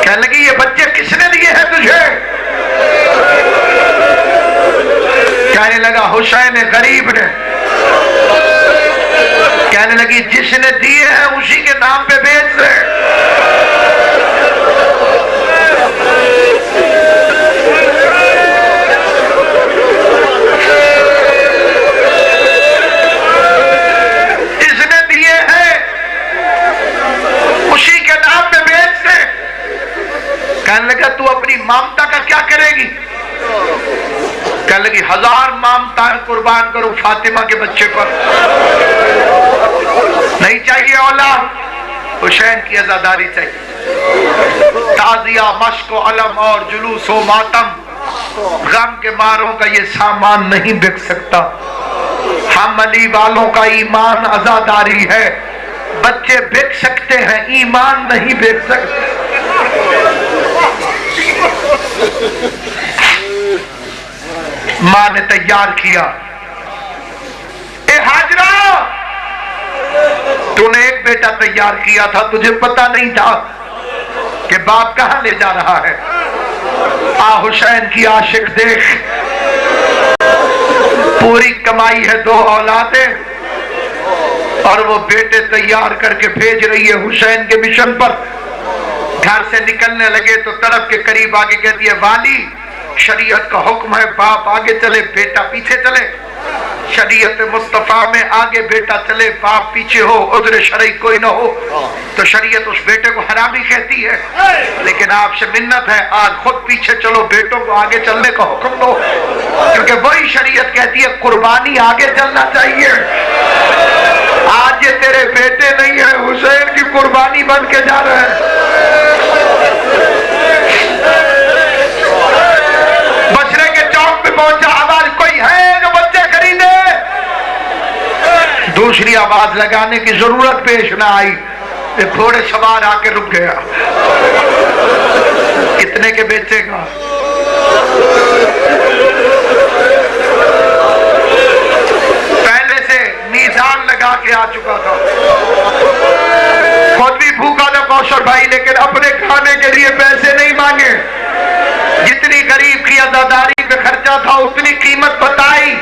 کہنے لگی یہ بچے کس نے دیے ہیں تجھے؟ کہنے لگا حسین غریب نے۔ کہنے لگی جس نے دیے ہیں اسی کے نام پہ بیچ دے۔ جس نے دیے ہیں اسی کے نام پہ بیچ دے۔ کہنے لگا تو اپنی مامتا کا کیا کرے گی؟ کہنے لگی 1000 مامتا قربان کرو فاطمہ کے بچے پر، نہیں چاہیے اولاد، حسین کی عزاداری چاہیے۔ تعزیہ، مشق و علم اور جلوس و ماتم، غم کے ماروں کا یہ سامان نہیں بک سکتا۔ ہم علی والوں کا ایمان عزاداری ہے، بچے بک سکتے ہیں، ایمان نہیں بک سکتے۔ ماں نے تیار کیا، اے ہاجرہ تو نے ایک بیٹا تیار کیا تھا، تجھے پتا نہیں تھا کہ باپ کہاں لے جا رہا ہے۔ آ حسین کی عاشق دیکھ، پوری کمائی ہے 2 اولادیں، اور وہ بیٹے تیار کر کے بھیج رہی ہے حسین کے مشن پر۔ گھر سے نکلنے لگے تو طرف کے قریب آگے کہتی ہے والی شریعت کا حکم ہے باپ آگے چلے بیٹا پیچھے چلے، شریعت مصطفیٰ میں آگے بیٹا چلے باپ پیچھے ہو، عذر شرعی کوئی نہ ہو۔ تو شریعت اس بیٹے کو حرامی کہتی ہے، لیکن آپ سے منت ہے آج خود پیچھے چلو، بیٹوں کو آگے چلنے کا حکم دو، کیونکہ وہی شریعت کہتی ہے قربانی آگے چلنا چاہیے۔ آج یہ تیرے بیٹے نہیں ہیں، حسین کی قربانی بن کے جا رہے ہیں۔ بصرے کے چوک پہ پہنچا، آواز کوئی ہے جو بچے خریدے؟ دوسری آواز لگانے کی ضرورت پیش نہ آئی، ایک گھوڑے سوار آ کے رک گیا۔ کتنے کے بیچے گا؟ پہلے سے میزان لگا کے آ چکا تھا، خود بھی بھوکا تھا کوثر بھائی، لیکن اپنے کھانے کے لیے پیسے نہیں مانگے، جتنی غریب کی عزاداری پہ خرچہ تھا اتنی قیمت بتائی،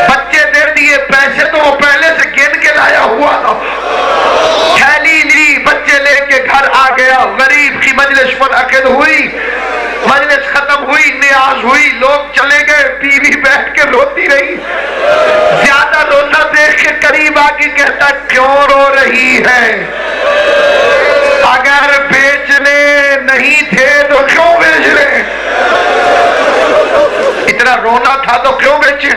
بچے دے دیے، پیسے تو وہ پہلے سے گن کے لایا ہوا تھا، تھیلی لی، بچے لے کے گھر آ گیا۔ غریب کی مجلس منعقد ہوئی، مجلس ختم ہوئی، نیاز ہوئی، لوگ چلے گئے، بیوی بیٹھ کے روتی رہی، زیادہ رونا دیکھ کے قریب آ کے کہتا کیوں رو رہی ہے؟ اگر بیچنے نہیں تھے تو کیوں بیچ رہے؟ اتنا رونا تھا تو کیوں بیچے؟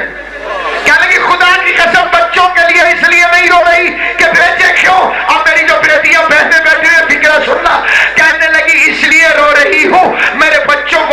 کہنے لگی خدا کی قسم بچوں کے لیے اس لیے نہیں رو رہی کہ بیچے کیوں؟ اب میری جو بیٹیاں بہنیں بیٹھی ہیں فکر سننا، کہنے لگی اس لیے رو رہی ہوں میرے بچوں کو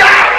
4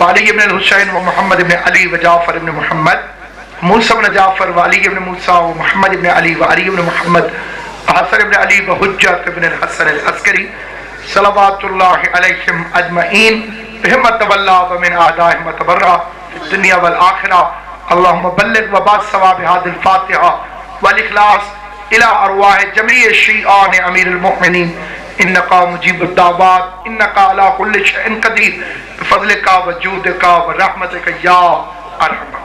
وعلی ابن الحسین و محمد ابن علی و جعفر ابن محمد موسیٰ ابن جعفر و علی ابن موسیٰ و محمد ابن علی و علی ابن محمد حسن ابن علی و حجت ابن الحسن العسکری صلوات اللہ علیہم اجمعین بہمت واللہ ومن اعدائہم تبرہ فی الدنیا والآخرہ اللہم بلغ وبعث ثواب هذه الفاتحہ والاخلاص الى ارواح جميع شیعان امیر المؤمنین انکا مجیب الدعوات انکا علی کل شیء قدیر بفضلکا وجودکا ورحمتکا یا ارحم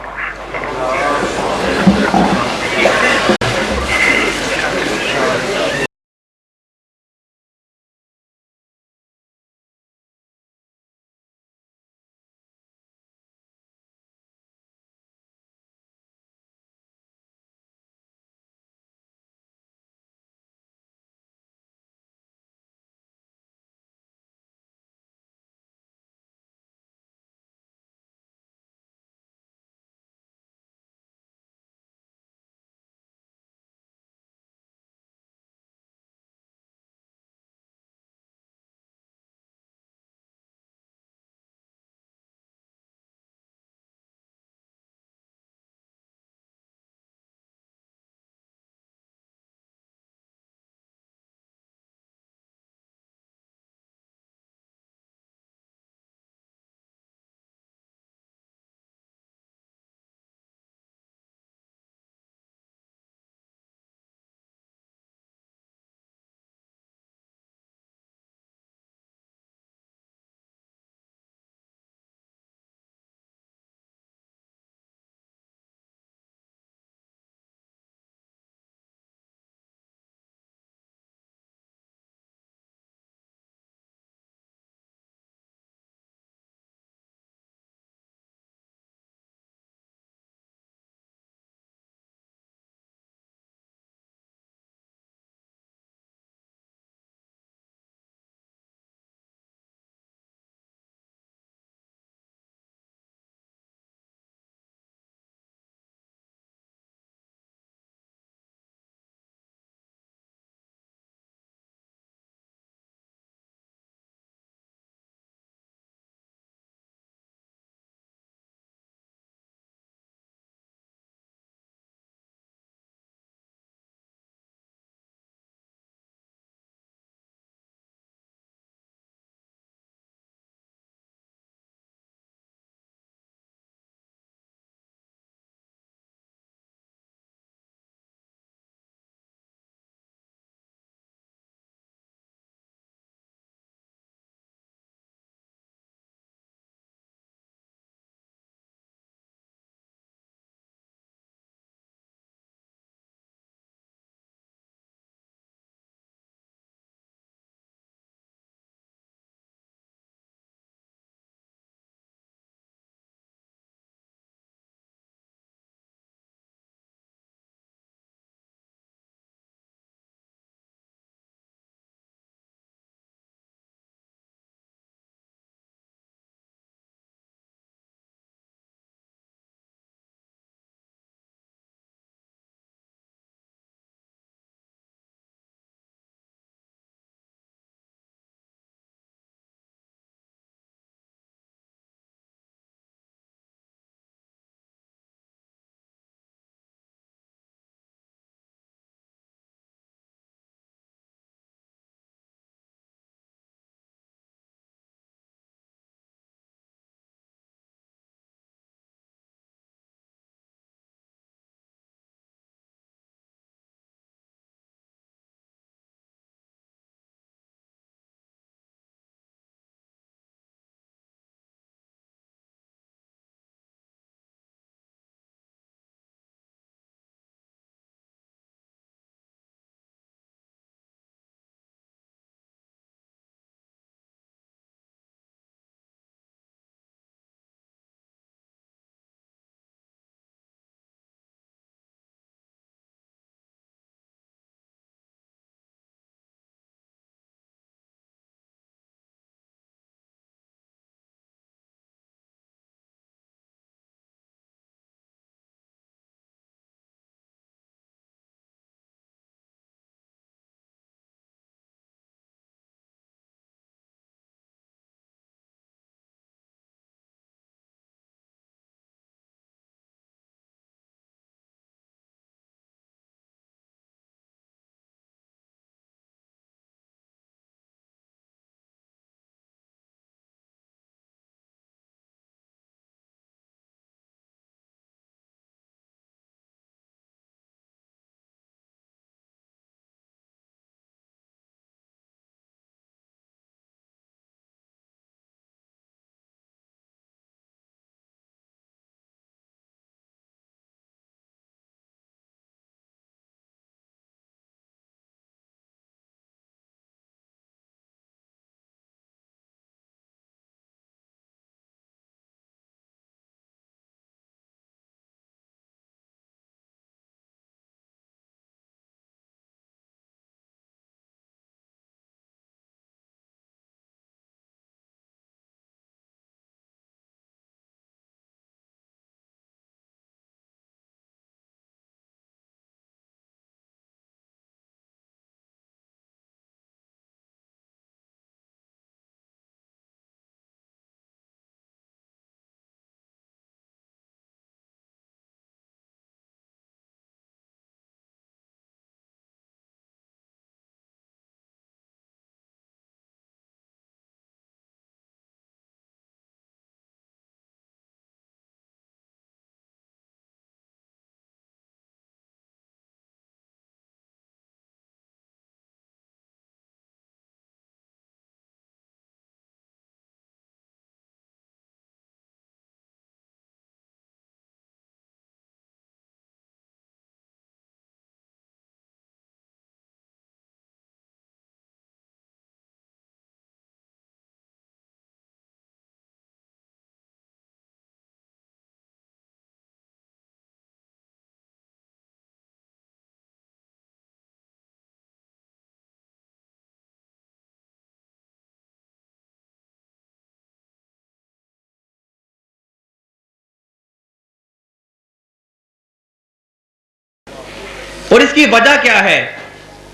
اور اس کی وجہ کیا ہے؟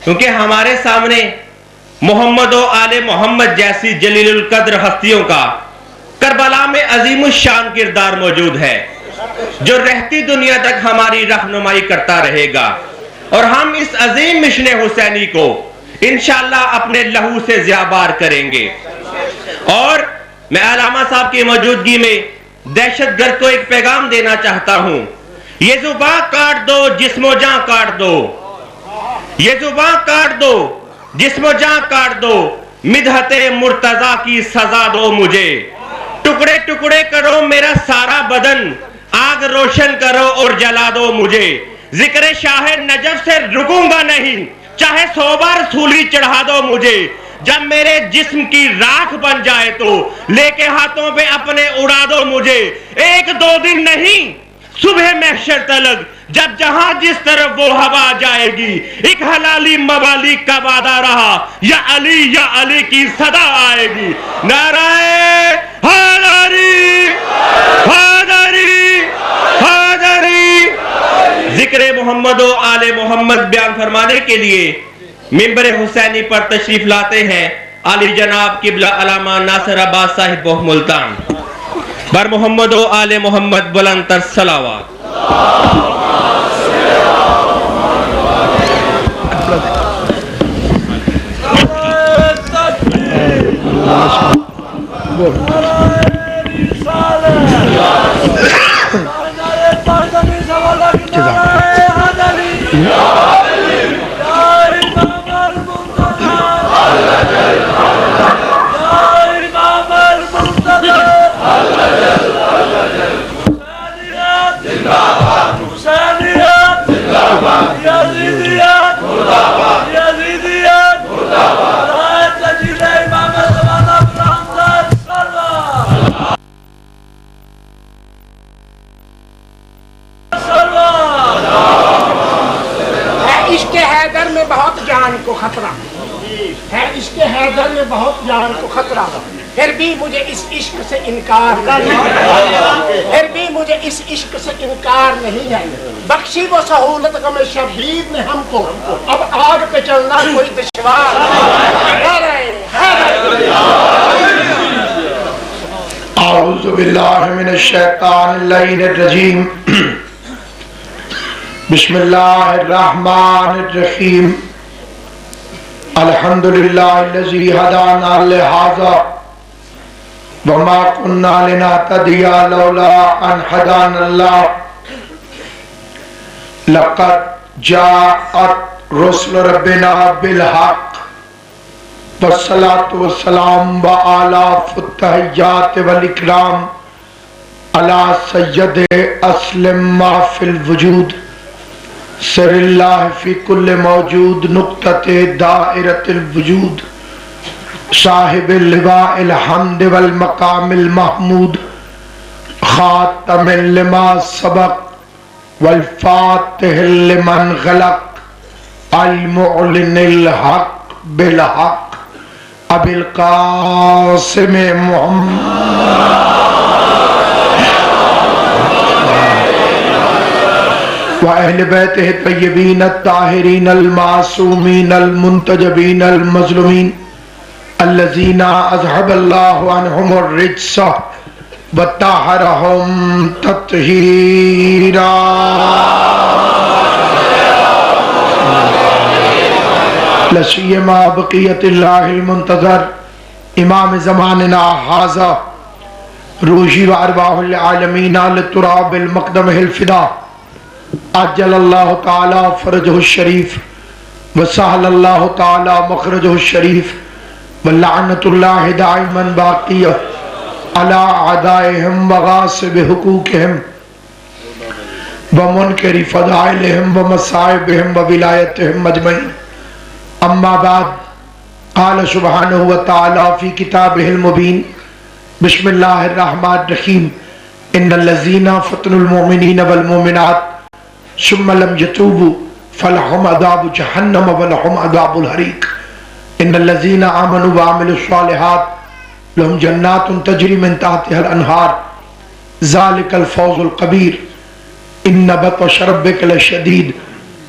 کیونکہ ہمارے سامنے محمد و آل محمد جیسی جلیل القدر ہستیوں کا کربلا میں عظیم الشان کردار موجود ہے، جو رہتی دنیا تک ہماری رہنمائی کرتا رہے گا، اور ہم اس عظیم مشن حسینی کو انشاءاللہ اپنے لہو سے زیابار کریں گے۔ اور میں علامہ صاحب کی موجودگی میں دہشت گرد کو ایک پیغام دینا چاہتا ہوں، یہ زباں کاٹ دو جسم و جاں کاٹ دو، یہ زباں کاٹ دو جسم و جاں کاٹ دو، مدحت مرتضیٰ کی سزا دو مجھے، ٹکڑے ٹکڑے کرو میرا سارا بدن، آگ روشن کرو اور جلا دو مجھے، ذکر شاہ نجف سے رکوں گا نہیں، چاہے 100 بار سولی چڑھا دو مجھے، جب میرے جسم کی راکھ بن جائے تو لے کے ہاتھوں پہ اپنے اڑا دو مجھے، 1-2 دن نہیں صبح محشر تلک، جب جہاں جس طرف وہ ہوا جائے گی، ایک حلالی موالی کا وعدہ رہا، یا علی کی صدا آئے گی، نعرہ حیدری حیدری حیدری۔ ذکر محمد و آل محمد بیان فرمانے کے لیے ممبر حسینی پر تشریف لاتے ہیں علی جناب قبلہ علامہ ناصر عباس صاحب و ملتان۔ بر محمد و آل محمد بلند تر صلوات۔ عشق حیدر میں بہت جان کو خطرہ ہے، عشق حیدر میں بہت جان کو خطرہ، پھر بھی مجھے اس عشق سے انکار نہیں ہے، پھر بھی مجھے اس عشق سے انکار نہیں ہے، بخشی وہ سہولت غم شبیر نے ہم کو، اب آگ پہ چلنا کوئی دشوار اعوذ باللہ من الشیطان اللعین الرجیم، بسم اللہ الرحمن الرحیم، الحمدللہ الذی ہدانا لہذا وما كنا لنهتدي لولا ان هدانا الله، لقد جاءت رسل ربنا بالحق والصلاة والسلام وآلاف التحیات والاکرام على سید اسلم ما فی الوجود، سر اللہ فی کل موجود، نقطۃ دائرۃ الوجود، صاحب اللواء الحمد والمقام المحمود، خاتم لما سبق والفاتح لمن غلق، المعلن الحق بالحق، ابی القاسم محمد وأهل بيته الطيبين الطاهرين المعصومين المنتجبين المظلومين الذين أذهب الله عنهم الرجس وطهرهم تطهيرا۔ لسيما بقية الله المنتظر امام زماننا هذا روحي وارواح العالمين للتراب المقدمه الفدا، عجل اللہ تعالی فرجہ الشریف وسہل اللہ تعالی مخرجہ الشریف، ولعنت اللہ دائما باقیہ علی اعدائہم وغاصب حقوقہم ومنکر فضائلہم ومصائبہم وولایتہم اجمعین۔ اما بعد، قال سبحانہ وتعالی فی کتابہ المبین، بسم اللہ الرحمن الرحیم، ان الذین فتنوا المؤمنین والمؤمنات ثم لم يتوبوا فلهم عذاب جہنم ولهم عذاب الحریق، ان الذین آمنوا وعملوا الصالحات لهم جنات تجری من تحتها الانہار ذلك الفوز القبیر، ان بطش ربک لشدید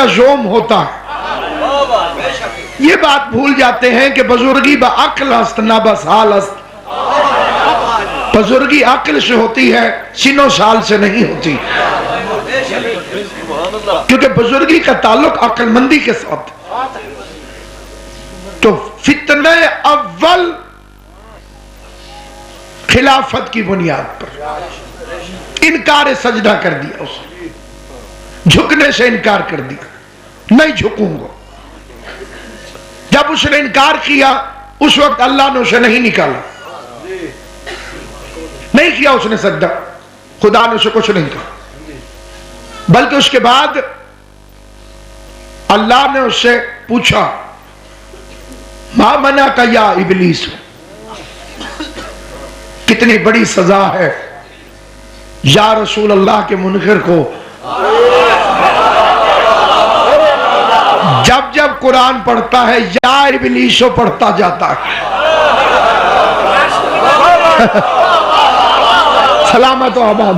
کا زوم ہوتا ہے. یہ بات بھول جاتے ہیں کہ بزرگی با عقل است نہ بس حال است. بزرگی عقل سے ہوتی ہے، سنو سال سے نہیں ہوتی، کیونکہ بزرگی کا تعلق عقل مندی کے ساتھ. تو فتنہ اول خلافت کی بنیاد پر انکار سجدہ کر دیا، اس نے جھکنے سے انکار کر دیا، نہیں جھکوں گا. جب اس نے انکار کیا اس وقت اللہ نے اسے نہیں نکالا، نہیں کیا اس نے سجدہ، خدا نے اسے کچھ نہیں کہا. بلکہ اس کے بعد اللہ نے اس سے پوچھا ما منعک یا ابلیس، کتنی بڑی سزا ہے یا رسول اللہ کے منکر کو. جب جب قرآن پڑھتا ہے یا ابلیسو پڑھتا جاتا ہے. سلامت و آباد.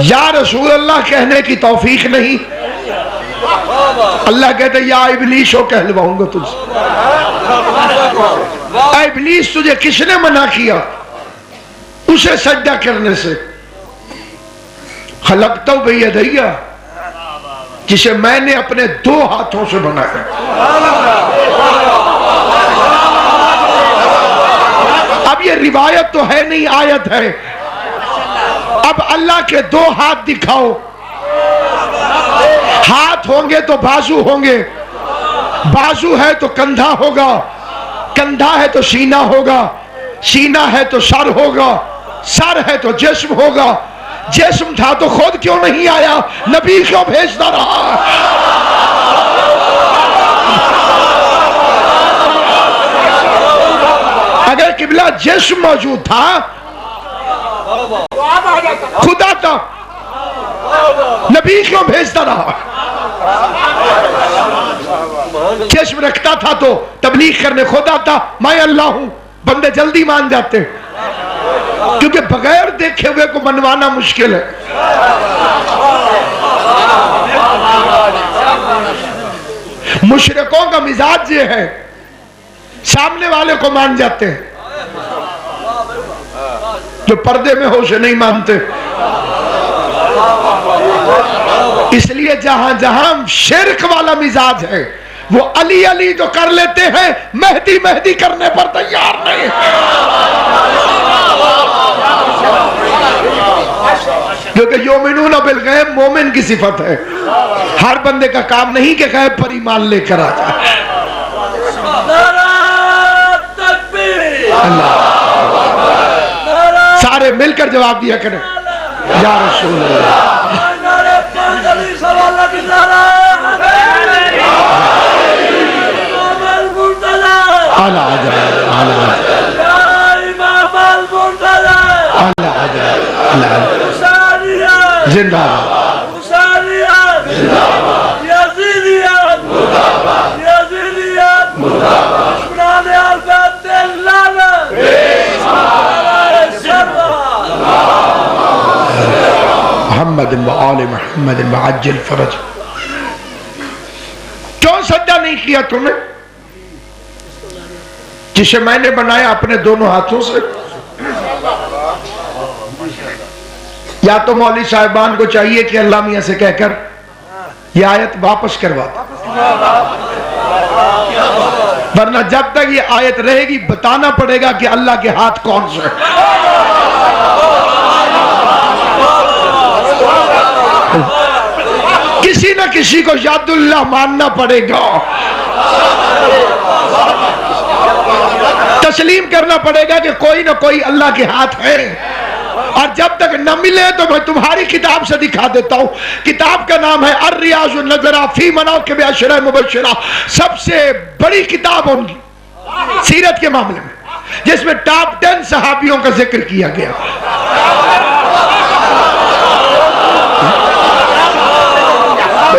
یا رسول اللہ کہنے کی توفیق نہیں، اللہ کہتے یا ابلیسو کہلواؤں گا تجھ سے. اے ابلیس تجھے کس نے منع کیا اسے سجدہ کرنے سے؟ خلقتو بیدیا، جسے میں نے اپنے 2 ہاتھوں سے بنایا. اب یہ روایت تو ہے نہیں، آیت ہے. اب اللہ کے 2 ہاتھ دکھاؤ. ہاتھ ہوں گے تو بازو ہوں گے، بازو ہے تو کندھا ہوگا، کندھا ہے تو سینہ ہوگا، سینہ ہے تو سر ہوگا، سر ہے تو جسم ہوگا. جسم تھا تو خود کیوں نہیں آیا؟ نبی کیوں بھیجتا رہا؟ اگر قبلہ جسم موجود تھا خدا تھا، نبی کیوں بھیجتا رہا؟ جسم رکھتا تھا تو تبلیغ کرنے خدا تھا. میں اللہ ہوں، بندے جلدی مان جاتے، کیونکہ بغیر دیکھے ہوئے کو منوانا مشکل ہے. مشرکوں کا مزاج یہ ہے، سامنے والے کو مان جاتے ہیں، جو پردے میں ہو اسے نہیں مانتے. اس لیے جہاں جہاں شرک والا مزاج ہے وہ علی علی تو کر لیتے ہیں، مہدی مہدی کرنے پر تیار نہیں. کیونکہ یومنون بالغیب مومن کی صفت ہے. ہر بندے کا کام نہیں کہ غیب پر ایمان لے کر آ جائے. سارے مل کر جواب دیا کریں یا رسول اللہ. زندہ محمد و آل محمد وعجل فرج. کیوں سجدہ نہیں کیا تم نے جسے میں نے بنایا اپنے 2 ہاتھوں سے؟ یا تو مولوی صاحبان کو چاہیے کہ اللہ میاں سے کہہ کر یہ آیت واپس کروا، ورنہ جب تک یہ آیت رہے گی بتانا پڑے گا کہ اللہ کے ہاتھ کون سے ہیں. کسی نہ کسی کو یاد اللہ ماننا پڑے گا، تسلیم کرنا پڑے گا کہ کوئی نہ کوئی اللہ کے ہاتھ ہے. اور جب تک نہ ملے تو میں تمہاری کتاب سے دکھا دیتا ہوں. کتاب کا نام ہے الریاض النظرہ فی مناقب عشرہ مبشرہ، سب سے بڑی کتاب ہوگی سیرت کے معاملے میں، جس میں ٹاپ 10 صحابیوں کا ذکر کیا گیا.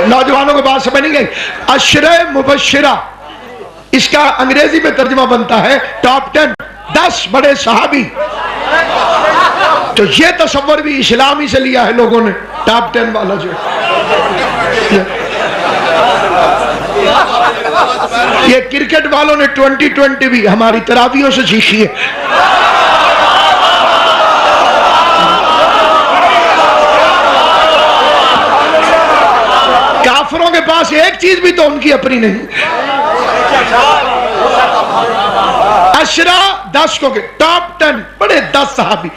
نوجوانوں کو بات سمجھ نہیں گئی. عشرہ مبشرہ اس کا انگریزی میں ترجمہ بنتا ہے ٹاپ 10 بڑے صحابی. تو یہ تصور بھی اسلامی سے لیا ہے لوگوں نے، ٹاپ 10 والا جو یہ کرکٹ والوں نے 2020 بھی ہماری تراویحوں سے سیکھی ہے. کافروں کے پاس ایک چیز بھی تو ان کی اپنی نہیں. عشرہ 10 کو ٹاپ 10 بڑے 10 صحابی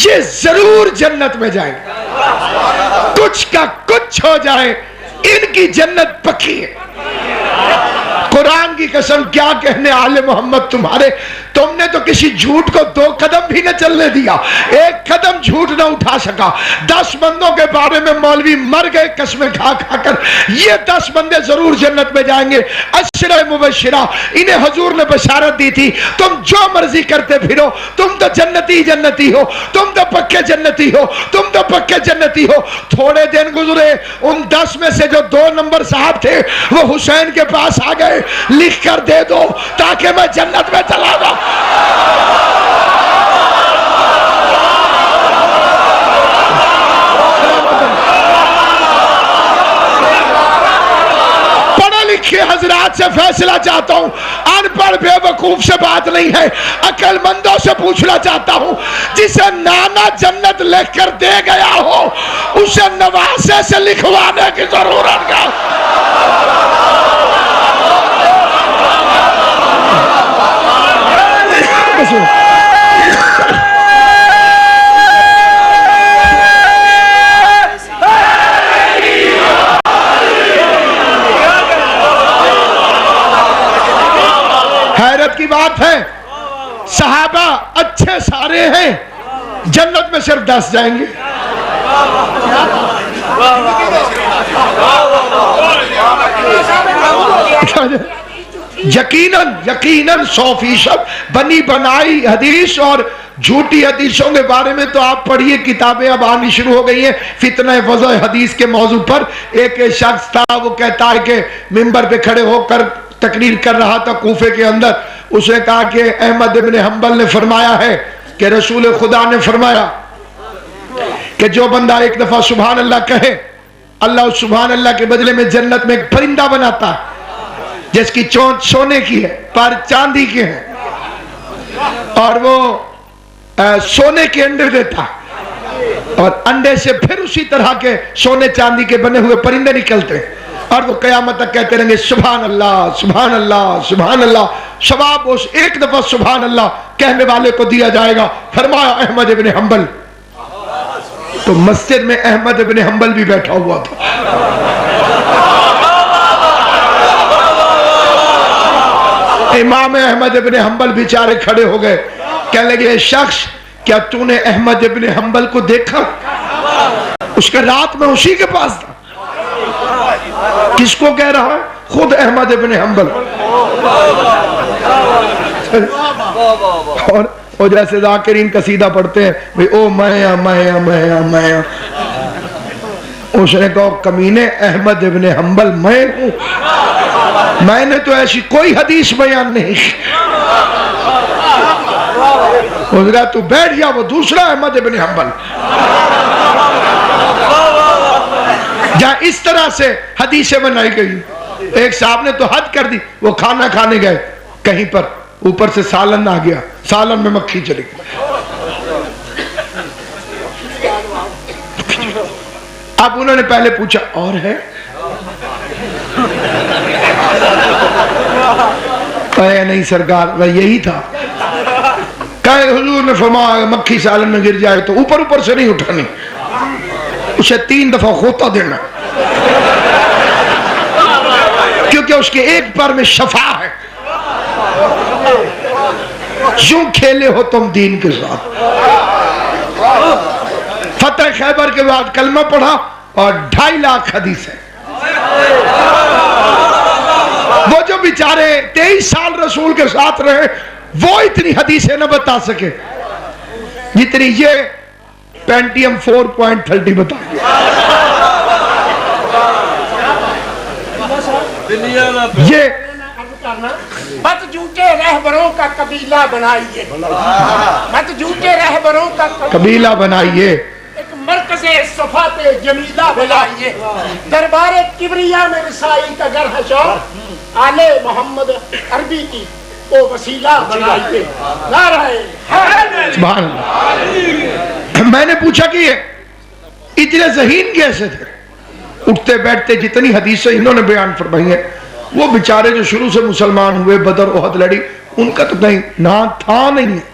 یہ ضرور جنت میں جائیں گے, کچھ کا کچھ ہو جائے ان کی جنت پکی ہے. قرآن کی قسم کیا کہنے آل محمد تمہارے, تم نے تو کسی جھوٹ کو 2 قدم بھی نہ چلنے دیا, 1 قدم جھوٹ نہ اٹھا سکا. 10 بندوں کے بارے میں مولوی مر گئے قسمیں کھا کھا کر, یہ 10 بندے ضرور جنت میں جائیں گے. عشرہ مبشرہ انہیں حضور نے بشارت دی تھی, تم جو مرضی کرتے پھرو تم تو جنتی جنتی ہو, تم تو پکے جنتی ہو, تم تو پکے جنتی ہو. تھوڑے دن گزرے, ان 10 میں سے جو 2 نمبر صاحب تھے وہ حسین کے پاس آ گئے, لکھ کر دے دو تاکہ میں جنت میں چلا جاؤں. پڑھے لکھے حضرات سے فیصلہ چاہتا ہوں, ان پڑھ بے وقوف سے بات نہیں ہے, عقل مندوں سے پوچھنا چاہتا ہوں. جسے نانا جنت لکھ کر دے گیا ہو اسے نواسے سے لکھوانے کی ضرورت کیا؟ حیرت کی بات ہے, صحابہ اچھے سارے ہیں, جنت میں صرف 10 جائیں گے. یقیناً 100% بنی بنائی حدیث اور جھوٹی حدیثوں کے بارے میں تو آپ پڑھیے, کتابیں اب آنی شروع ہو گئی ہیں فتنہ وضع حدیث کے موضوع پر. ایک شخص تھا, وہ کہتا ہے کہ منبر پہ کھڑے ہو کر تقریر کر رہا تھا کوفے کے اندر, اس نے کہا کہ احمد ابن حنبل نے فرمایا ہے کہ رسول خدا نے فرمایا کہ جو بندہ ایک دفعہ سبحان اللہ کہے, اللہ اس سبحان اللہ کے بدلے میں جنت میں ایک پرندہ بناتا ہے جس کی چونچ سونے کی ہے, پر چاندی کے ہیں, اور وہ سونے کے انڈے دیتا ہے, اور انڈے سے پھر اسی طرح کے سونے چاندی کے بنے ہوئے پرندے نکلتے ہیں, اور وہ قیامت تک کہتے رہیں گے سبحان اللہ سبحان اللہ سبحان اللہ. ثواب اس ایک دفعہ سبحان اللہ کہنے والے کو دیا جائے گا. فرمایا احمد ابن حنبل, تو مسجد میں احمد ابن حنبل بھی بیٹھا ہوا تھا. امام احمد ابن حنبل بیچارے کھڑے ہو گئے, کہنے لگے شخص کیا تو نے احمد ابن حنبل کو دیکھا؟ اس کے رات میں اسی کے پاس تھا. کس کو کہہ رہا ہے؟ خود احمد ابن حنبل. اور جیسے ذاکرین قصیدہ پڑھتے ہیں بھئی او میا میا میا میا, اس نے کہا کمینے احمد ابن حنبل میں ہوں, میں نے تو ایسی کوئی حدیث بیان نہیں. اس نے کہا تو بیٹھ جا, وہ دوسرا احمد ابن حنبل. جہاں اس طرح سے حدیثیں بنائی گئی. ایک صاحب نے تو حد کر دی, وہ کھانا کھانے گئے کہیں پر, اوپر سے سالن آ گیا, سالن میں مکھی چلی گئی. اب انہوں نے پہلے پوچھا اور ہے؟ کہا نہیں سرکار وہ یہی تھا. کہا حضور نے فرمایا مکھی سالن میں گر جائے تو اوپر اوپر سے نہیں اٹھانی, اسے 3 دفعہ غوطہ دینا, کیونکہ اس کے ایک پر میں شفا ہے. یوں کھیلے ہو تم دین کے ساتھ. فتح خیبر کے بعد کلمہ پڑھا اور 2.5 لاکھ حدیث ہے. وہ جو بیچارے 23 سال رسول کے ساتھ رہے وہ اتنی حدیثیں نہ بتا سکے جتنی یہ پینٹیم 4.30 بتا گیا. یہ مت جھوٹے رہبروں کا قبیلہ بنائیے, مت جھوٹے رہبروں کا قبیلہ بنائیے. ایک مرکز صفات جمیلہ بلائیے، دربار کبریا میں رسائی کا گر ہے شوق، آل محمد عربی کی وہ وسیلہ بلائیے، نعرہ حیدر۔ سبحان اللہ۔ میں نے پوچھا کہ یہ اتنے ذہین کیسے تھے؟ اٹھتے بیٹھتے جتنی حدیثیں انہوں نے بیان فرمائی ہیں، وہ بیچارے جو شروع سے مسلمان ہوئے، بدر احد لڑی، ان کا تو کہیں نہ تھا نہیں ہے،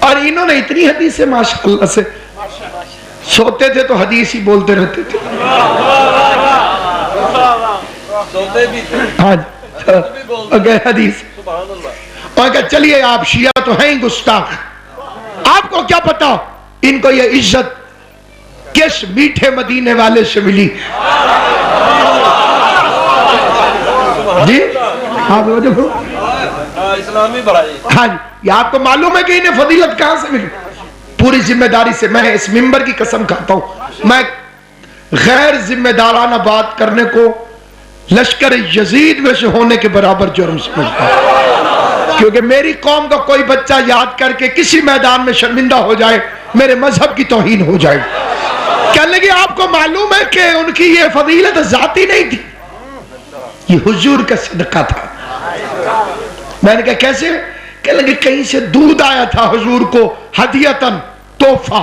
اور انہوں نے اتنی حدیثیں ماشاءاللہ سے، سوتے تھے تو حدیث ہی بولتے رہتے تھے۔ ہاں اگر حدیث اور کہ چلیے آپ شیعہ تو ہیں گستاخ، آپ کو کیا پتا ان کو یہ عزت کس میٹھے مدینے والے سے ملی؟ جی آپ اسلامی بڑھائی، ہاں جی، یہ آپ کو معلوم ہے کہ انہیں فضیلت کہاں سے ملی؟ پوری ذمہ داری سے میں اس ممبر کی قسم کھاتا ہوں، میں غیر ذمہ دارانہ بات کرنے کو لشکر یزید میں سے ہونے کے برابر جرم سمجھتا ہوں، کیونکہ میری قوم کا کوئی بچہ یاد کر کے کسی میدان میں شرمندہ ہو جائے، میرے مذہب کی توہین ہو جائے۔ کہنے لگے آپ کو معلوم ہے کہ ان کی یہ فضیلت ذاتی نہیں تھی، یہ حضور کا صدقہ تھا۔ میں نے کہا کیسے؟ کہنے لگے کہیں سے دودھ آیا تھا حضور کو ہدیتاً، تحفہ،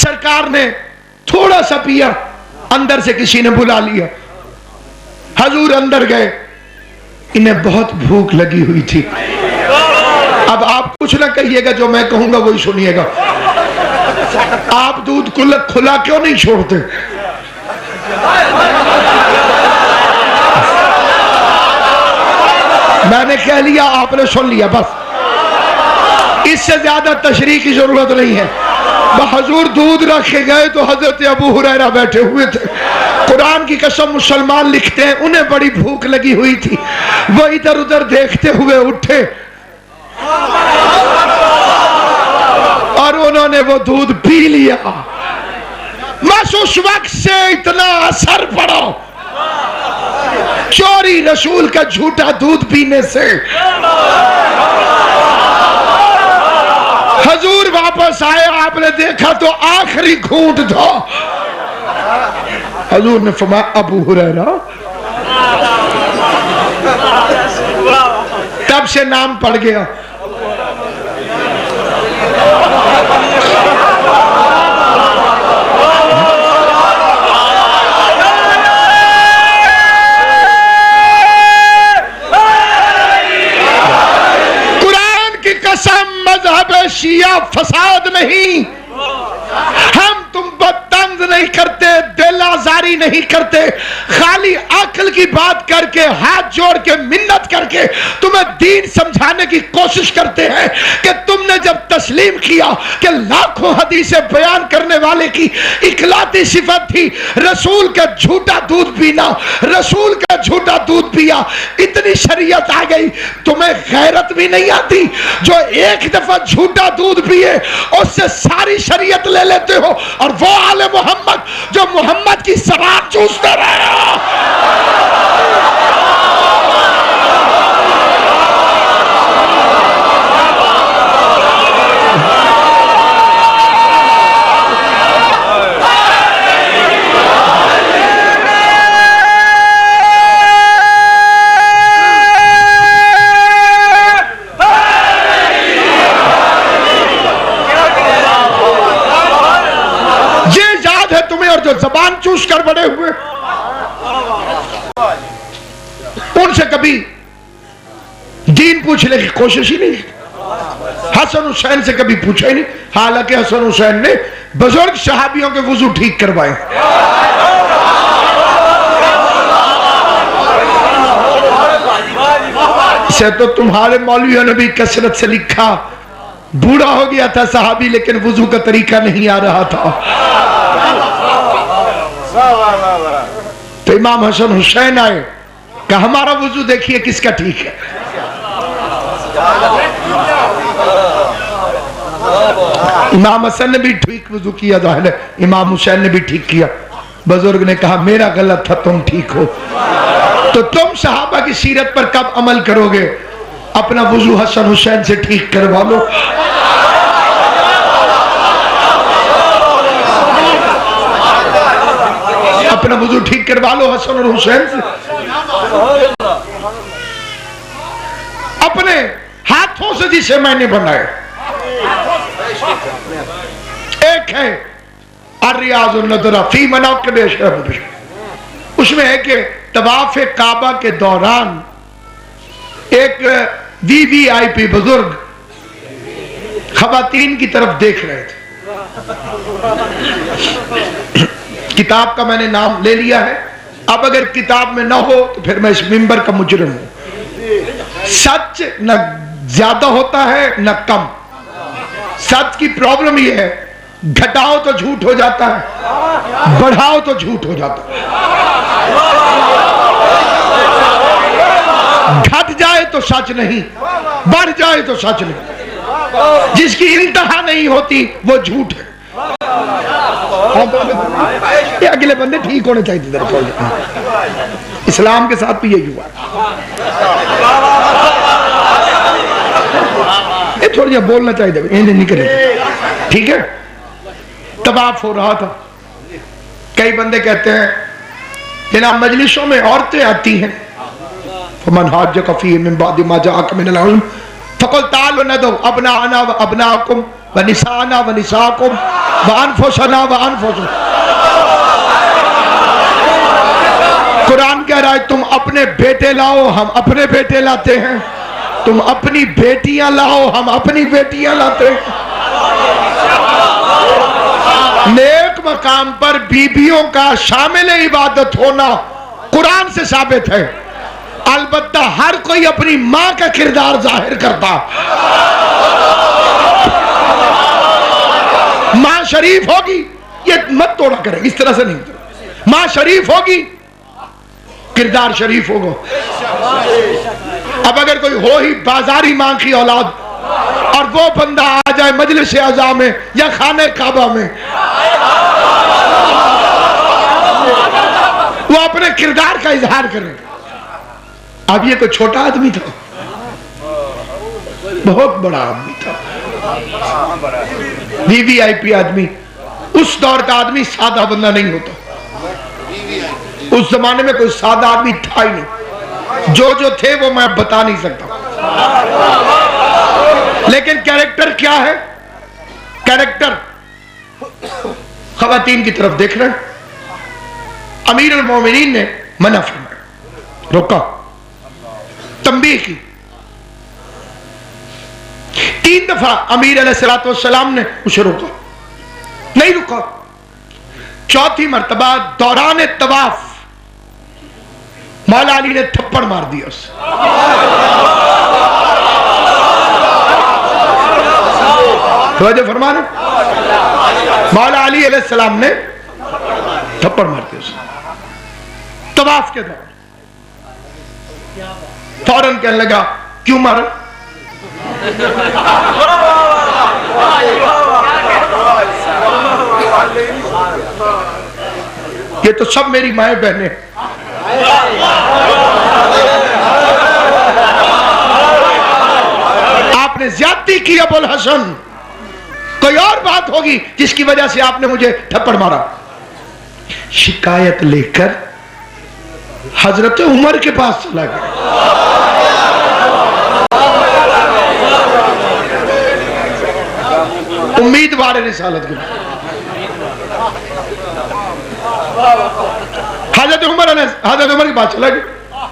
سرکار نے تھوڑا سا پیا، اندر سے کسی نے بلا لیا، حضور اندر گئے، انہیں بہت بھوک لگی ہوئی تھی۔ اب آپ کچھ نہ کہیے گا، جو میں کہوں گا وہی سنیے گا، آپ دودھ کھلا کیوں نہیں چھوڑتے؟ میں نے کہہ لیا، آپ نے سن لیا، بس اس سے زیادہ تشریح کی ضرورت نہیں ہے۔ حضور دودھ رکھے گئے تو حضرت ابو ہریرہ بیٹھے ہوئے تھے، قرآن کی قسم مسلمان لکھتے ہیں انہیں بڑی بھوک لگی ہوئی تھی، وہ ادھر ادھر دیکھتے ہوئے اٹھے اور انہوں نے وہ دودھ پی لیا۔ بس اس وقت سے اتنا اثر پڑا چوری رسول کا جھوٹا دودھ پینے سے۔ حضور واپس آئے، آپ نے دیکھا تو آخری گھونٹ تھا، حضور نے فرمایا ابو ہریرہ، تب سے نام پڑ گیا۔ مذہب شیعہ فساد نہیں، ہم تم بدتنز نہیں کرتے، دل آزاری نہیں کرتے، خالی عقل کی بات کر کے ہاتھ جوڑ کے منت کر کے تمہیں دین سمجھانے کی کوشش کرتے ہیں کہ تم نے جب تسلیم کیا کہ لاکھوں حدیثیں بیان کرنے والے کی اکلاتی صفت تھی رسول کا جھوٹا دودھ پینا، رسول کا جھوٹا دودھ پیا، اتنی شریعت آ گئی، تمہیں غیرت بھی نہیں آتی؟ جو ایک دفعہ جھوٹا دودھ پیے اس سے ساری شریعت لے لیتے ہو، اور وہ آل محمد جو محمد کی سراب چوستے رہے ہو۔ جو زبان چوس کر بڑے ہوئے ان سے کبھی دین پوچھنے کی کوشش ہی نہیں، حسن حسین سے کبھی پوچھا ہی نہیں، حالانکہ حسن حسین نے بزرگ صحابیوں کے وضو ٹھیک کروائے۔ اسے تو تمہارے مولویوں نے بھی کثرت سے لکھا، بوڑھا ہو گیا تھا صحابی لیکن وضو کا طریقہ نہیں آ رہا تھا، تو امام حسن حسین آئے، کہ ہمارا وضو دیکھیے کس کا ٹھیک ہے۔ امام حسن نے بھی ٹھیک وضو کیا، ظاہر ہے امام حسین نے بھی ٹھیک کیا۔ بزرگ نے کہا میرا غلط تھا، تم ٹھیک ہو، تو تم صحابہ کی سیرت پر کب عمل کرو گے؟ اپنا وضو حسن حسین سے ٹھیک کروا لو۔ اپنا وضو ٹھیک کروا لو حسن اور حسین سے. اپنے ہاتھوں سے جسے میں نے بنائے. ایک ہے الریاض النظرہ فی مناقب اشرف البشر. اس میں ہے کہ طواف کعبہ کے دوران ایک وی وی آئی پی بزرگ خواتین کی طرف دیکھ رہے تھے. کتاب کا میں نے نام لے لیا ہے. اب اگر کتاب میں نہ ہو تو پھر میں اس منبر کا مجرم ہوں. سچ نہ زیادہ ہوتا ہے نہ کم. سچ کی پرابلم یہ ہے گھٹاؤ تو جھوٹ ہو جاتا ہے, بڑھاؤ تو جھوٹ ہو جاتا ہے. گھٹ جائے تو سچ نہیں, بڑھ جائے تو سچ نہیں. جس کی انتہا نہیں ہوتی وہ جھوٹ ہے. یہ اگلے بندے ٹھیک ہونے چاہیے. اسلام کے ساتھ بھی یہی ہوا. یہ تھوڑی بولنا چاہیے, نہیں کرے. ٹھیک ہے, طواف ہو رہا تھا. کئی بندے کہتے ہیں جناب مجلسوں میں عورتیں آتی ہیں. فمن حاجک فیہ من بعد ما جاءک من العلم فقل تعالوا ندعو ابناءنا وابناءکم ونساءنا ونساءکم وانفسنا وانفسکم. قرآن کہہ رہا ہے تم اپنے بیٹے لاؤ, ہم اپنے بیٹے لاتے ہیں. تم اپنی بیٹیاں لاؤ, ہم اپنی بیٹیاں لاتے ہیں. نیک مقام پر بیویوں کا شامل عبادت ہونا قرآن سے ثابت ہے. البتہ ہر کوئی اپنی ماں کا کردار ظاہر کرتا. ماں شریف ہوگی, یہ مت توڑا کرے, اس طرح سے نہیں. ماں شریف ہوگی, کردار شریف ہوگا. اب اگر کوئی ہو ہی بازاری ماں کی اولاد اور وہ بندہ آ جائے مجلس اعزا میں یا خانہ کعبہ میں, وہ اپنے کردار کا اظہار کرے. اب یہ کوئی چھوٹا آدمی تھا, بہت بڑا آدمی تھا, وی وی آئی پی آدمی. اس دور کا آدمی سادہ بندہ نہیں ہوتا. اس زمانے میں کوئی سادہ آدمی تھا ہی نہیں. جو تھے وہ میں بتا نہیں سکتا. لیکن کیریکٹر کیا ہے؟ کیریکٹر خواتین کی طرف دیکھ رہے ہیں. امیر المومنین نے منع فرمایا, روکا, تنبیہ کی. 3 دفعہ امیر علیہ السلام نے اسے روکا, نہیں رکا. 4تھی مرتبہ دوران طواف مولا علی نے تھپڑ مار دیا اسے. توجہ فرمانا, مولا علی علیہ السلام نے تھپڑ مار دیا اسے طواف کے دوران. فوراً کہنے لگا کیوں مارا؟ یہ تو سب میری مائیں بہنیں. آپ نے زیادتی کی ابو الحسن, کوئی اور بات ہوگی جس کی وجہ سے آپ نے مجھے تھپڑ مارا. شکایت لے کر حضرت عمر کے پاس چلا گیا. امیدوار رسالت کے حضرت عمر کے پاس چلا گیا.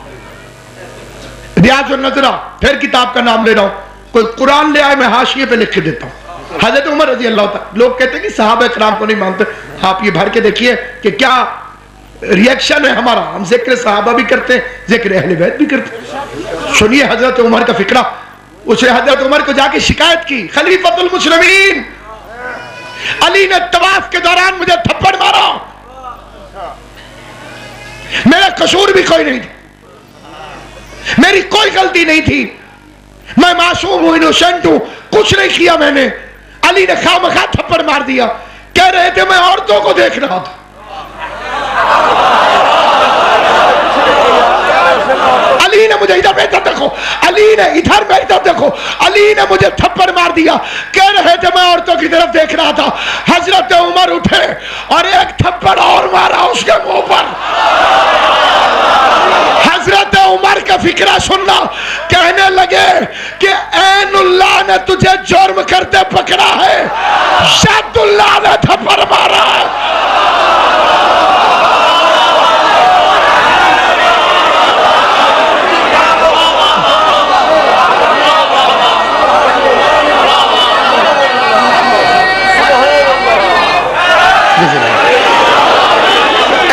ریاض النظرہ, پھر کتاب کا نام لے رہا ہوں, کوئی قرآن لے آئے میں حاشیے پہ لکھ کے دیتا ہوں. حضرت عمر رضی اللہ تعالیٰ, لوگ کہتے ہیں کہ صحابہ کرام کو نہیں مانتے, آپ یہ بھر کے دیکھیے کہ کیا ریاکشن ہے ہمارا. ہم ذکر صحابہ بھی کرتے ہیں, ذکر اہل بیت بھی کرتے ہیں. سنیے حضرت عمر کا فقرہ. اسے حضرت عمر کو جا کے شکایت کی, خلیفۃ المسلمین علی نے طواف کے دوران مجھے تھپڑ مارا, میرا قصور بھی کوئی نہیں تھا, میری کوئی غلطی نہیں تھی, میں معصوم ہوں, انوسنٹ ہوں, کچھ نہیں کیا میں نے. علی نے خواہ تھپڑ مار دیا. کہہ رہے تھے میں عورتوں کو دیکھ رہا تھا. علی نے مجھے ادھر بیٹھا دیکھو, علی نے ادھر میری طرف دیکھو، علی نے مجھے تھپڑ مار دیا، کہہ رہے تھے میں عورتوں کی طرف دیکھ رہا تھا، حضرت عمر اٹھے اور ایک تھپڑ اور مارا اس کے منہ پر۔ حضرت عمر کا فکرہ سننا، کہنے لگے کہ عین اللہ نے تجھے جرم کرتے پکڑا ہے، ید اللہ نے تھپڑ مارا ہے۔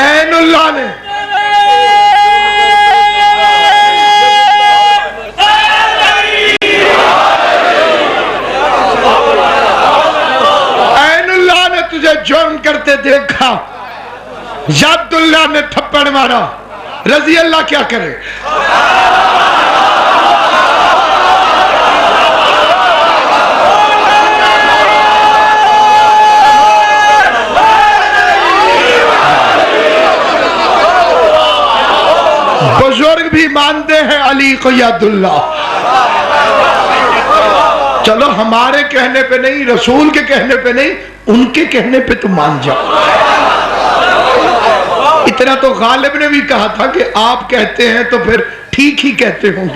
عین اللہ نے تجھے جرم کرتے دیکھا، ید اللہ نے تھپڑ مارا، رضی اللہ کیا کرے؟ بزرگ بھی مانتے ہیں علی کو ید اللہ۔ چلو ہمارے کہنے پہ نہیں، رسول کے کہنے پہ نہیں، ان کے کہنے پہ تو مان جاؤ۔ اتنا تو غالب نے بھی کہا تھا کہ آپ کہتے ہیں تو پھر ٹھیک ہی کہتے ہوں گے۔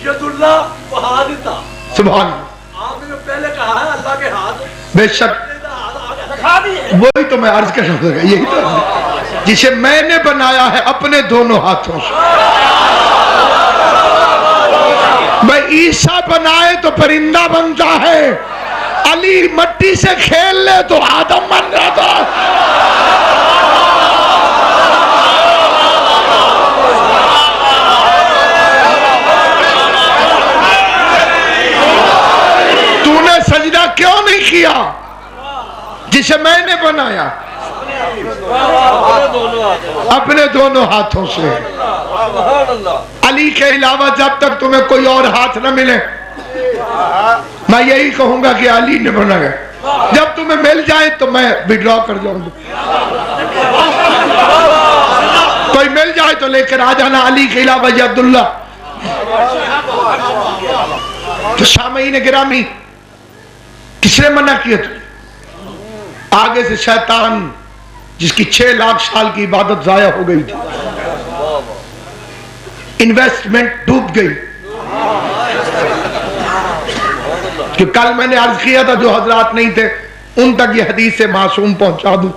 ید اللہ بہا دیتا، سبحان اللہ، آپ نے پہلے کہا ہے اللہ کے ہاتھ، بے شک وہی تو میں عرض کر رہا ہوں، یہی تو جسے میں نے بنایا ہے اپنے دونوں ہاتھوں سے۔ میں عیسیٰ بنائے تو پرندہ بنتا ہے، علی مٹی سے کھیل لے تو آدم بن جاتا ہے۔ تو نے سجدہ کیوں نہیں کیا جسے میں نے بنایا؟ اپنے دونوں ہاتھوں سے۔ علی کے علاوہ جب تک تمہیں کوئی اور ہاتھ نہ ملے میں یہی کہوں گا کہ علی نے بنایا۔ جب تمہیں مل جائے تو میں وڈرا کر جاؤں گا، کوئی مل جائے تو لے کر آ جانا علی کے علاوہ ید اللہ۔ تو سامعین گرامی، کس نے منع کیا تھا؟ آگے سے شیطان جس کی 6 لاکھ سال کی عبادت ضائع ہو گئی تھی، انویسٹمنٹ ڈوب گئی۔ کہ کل میں نے عرض کیا تھا، جو حضرات نہیں تھے ان تک یہ حدیث سے معصوم پہنچا دوں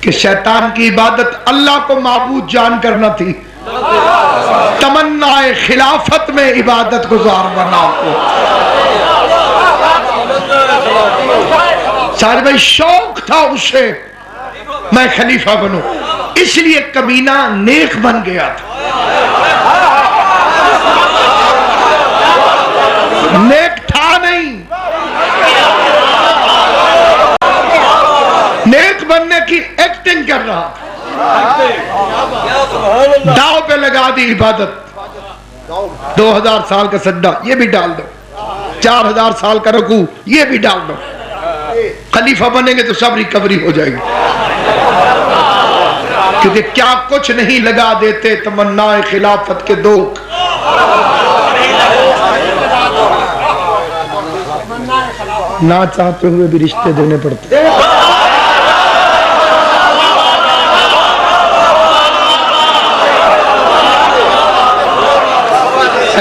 کہ شیطان کی عبادت اللہ کو معبود جان کرنا تھی، تمنا خلافت میں عبادت گزار بنا کو۔ سارے بھائی شوق تھا اسے میں خلیفہ بنوں، اس لیے کمینہ نیک بن گیا تھا۔ نیک تھا نہیں، نیک بننے کی ایکٹنگ کر رہا، داؤ پہ لگا دی عبادت۔ 2000 سال کا سجدہ یہ بھی ڈال دو، 4000 سال کا رکوع یہ بھی ڈال دو، خلیفہ بنیں گے تو سب ریکوری ہو جائے گی۔ کیونکہ کیا کچھ نہیں لگا دیتے تمنا خلافت کے دوک۔ نہ چاہتے ہوئے بھی رشتے دینے پڑتے۔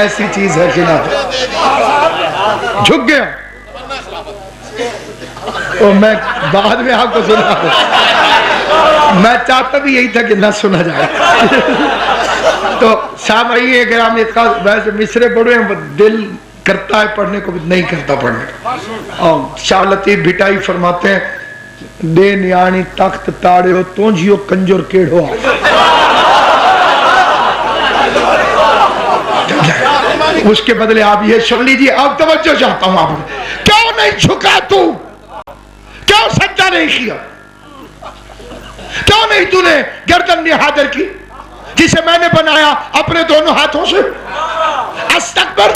ایسی چیز ہے خلافت، جھک گیا۔ اور میں بعد میں آپ کو سنا دوں، میں چاہتا بھی یہی تھا کہ نہ سنا جائے۔ تو سامعین گرامی، ویسے مصرے پڑھے ہیں، دل کرتا ہے پڑھنے کو بھی نہیں کرتا پڑھنے۔ اور شاہ لطیف بھٹائی فرماتے ہیں، دے نیانی تخت تاڑے ہو تونجیو کنجر کیڑ ہو۔ اس کے بدلے آپ یہ سن لیجیے۔ اب توجہ چاہتا ہوں آپ نے، کیوں نہیں جھکا تو؟ کیوں سجدہ نہیں کیا؟ کیوں نہیں تو نے گردن نہادر کی جسے میں نے بنایا اپنے دونوں ہاتھوں سے؟ استکبر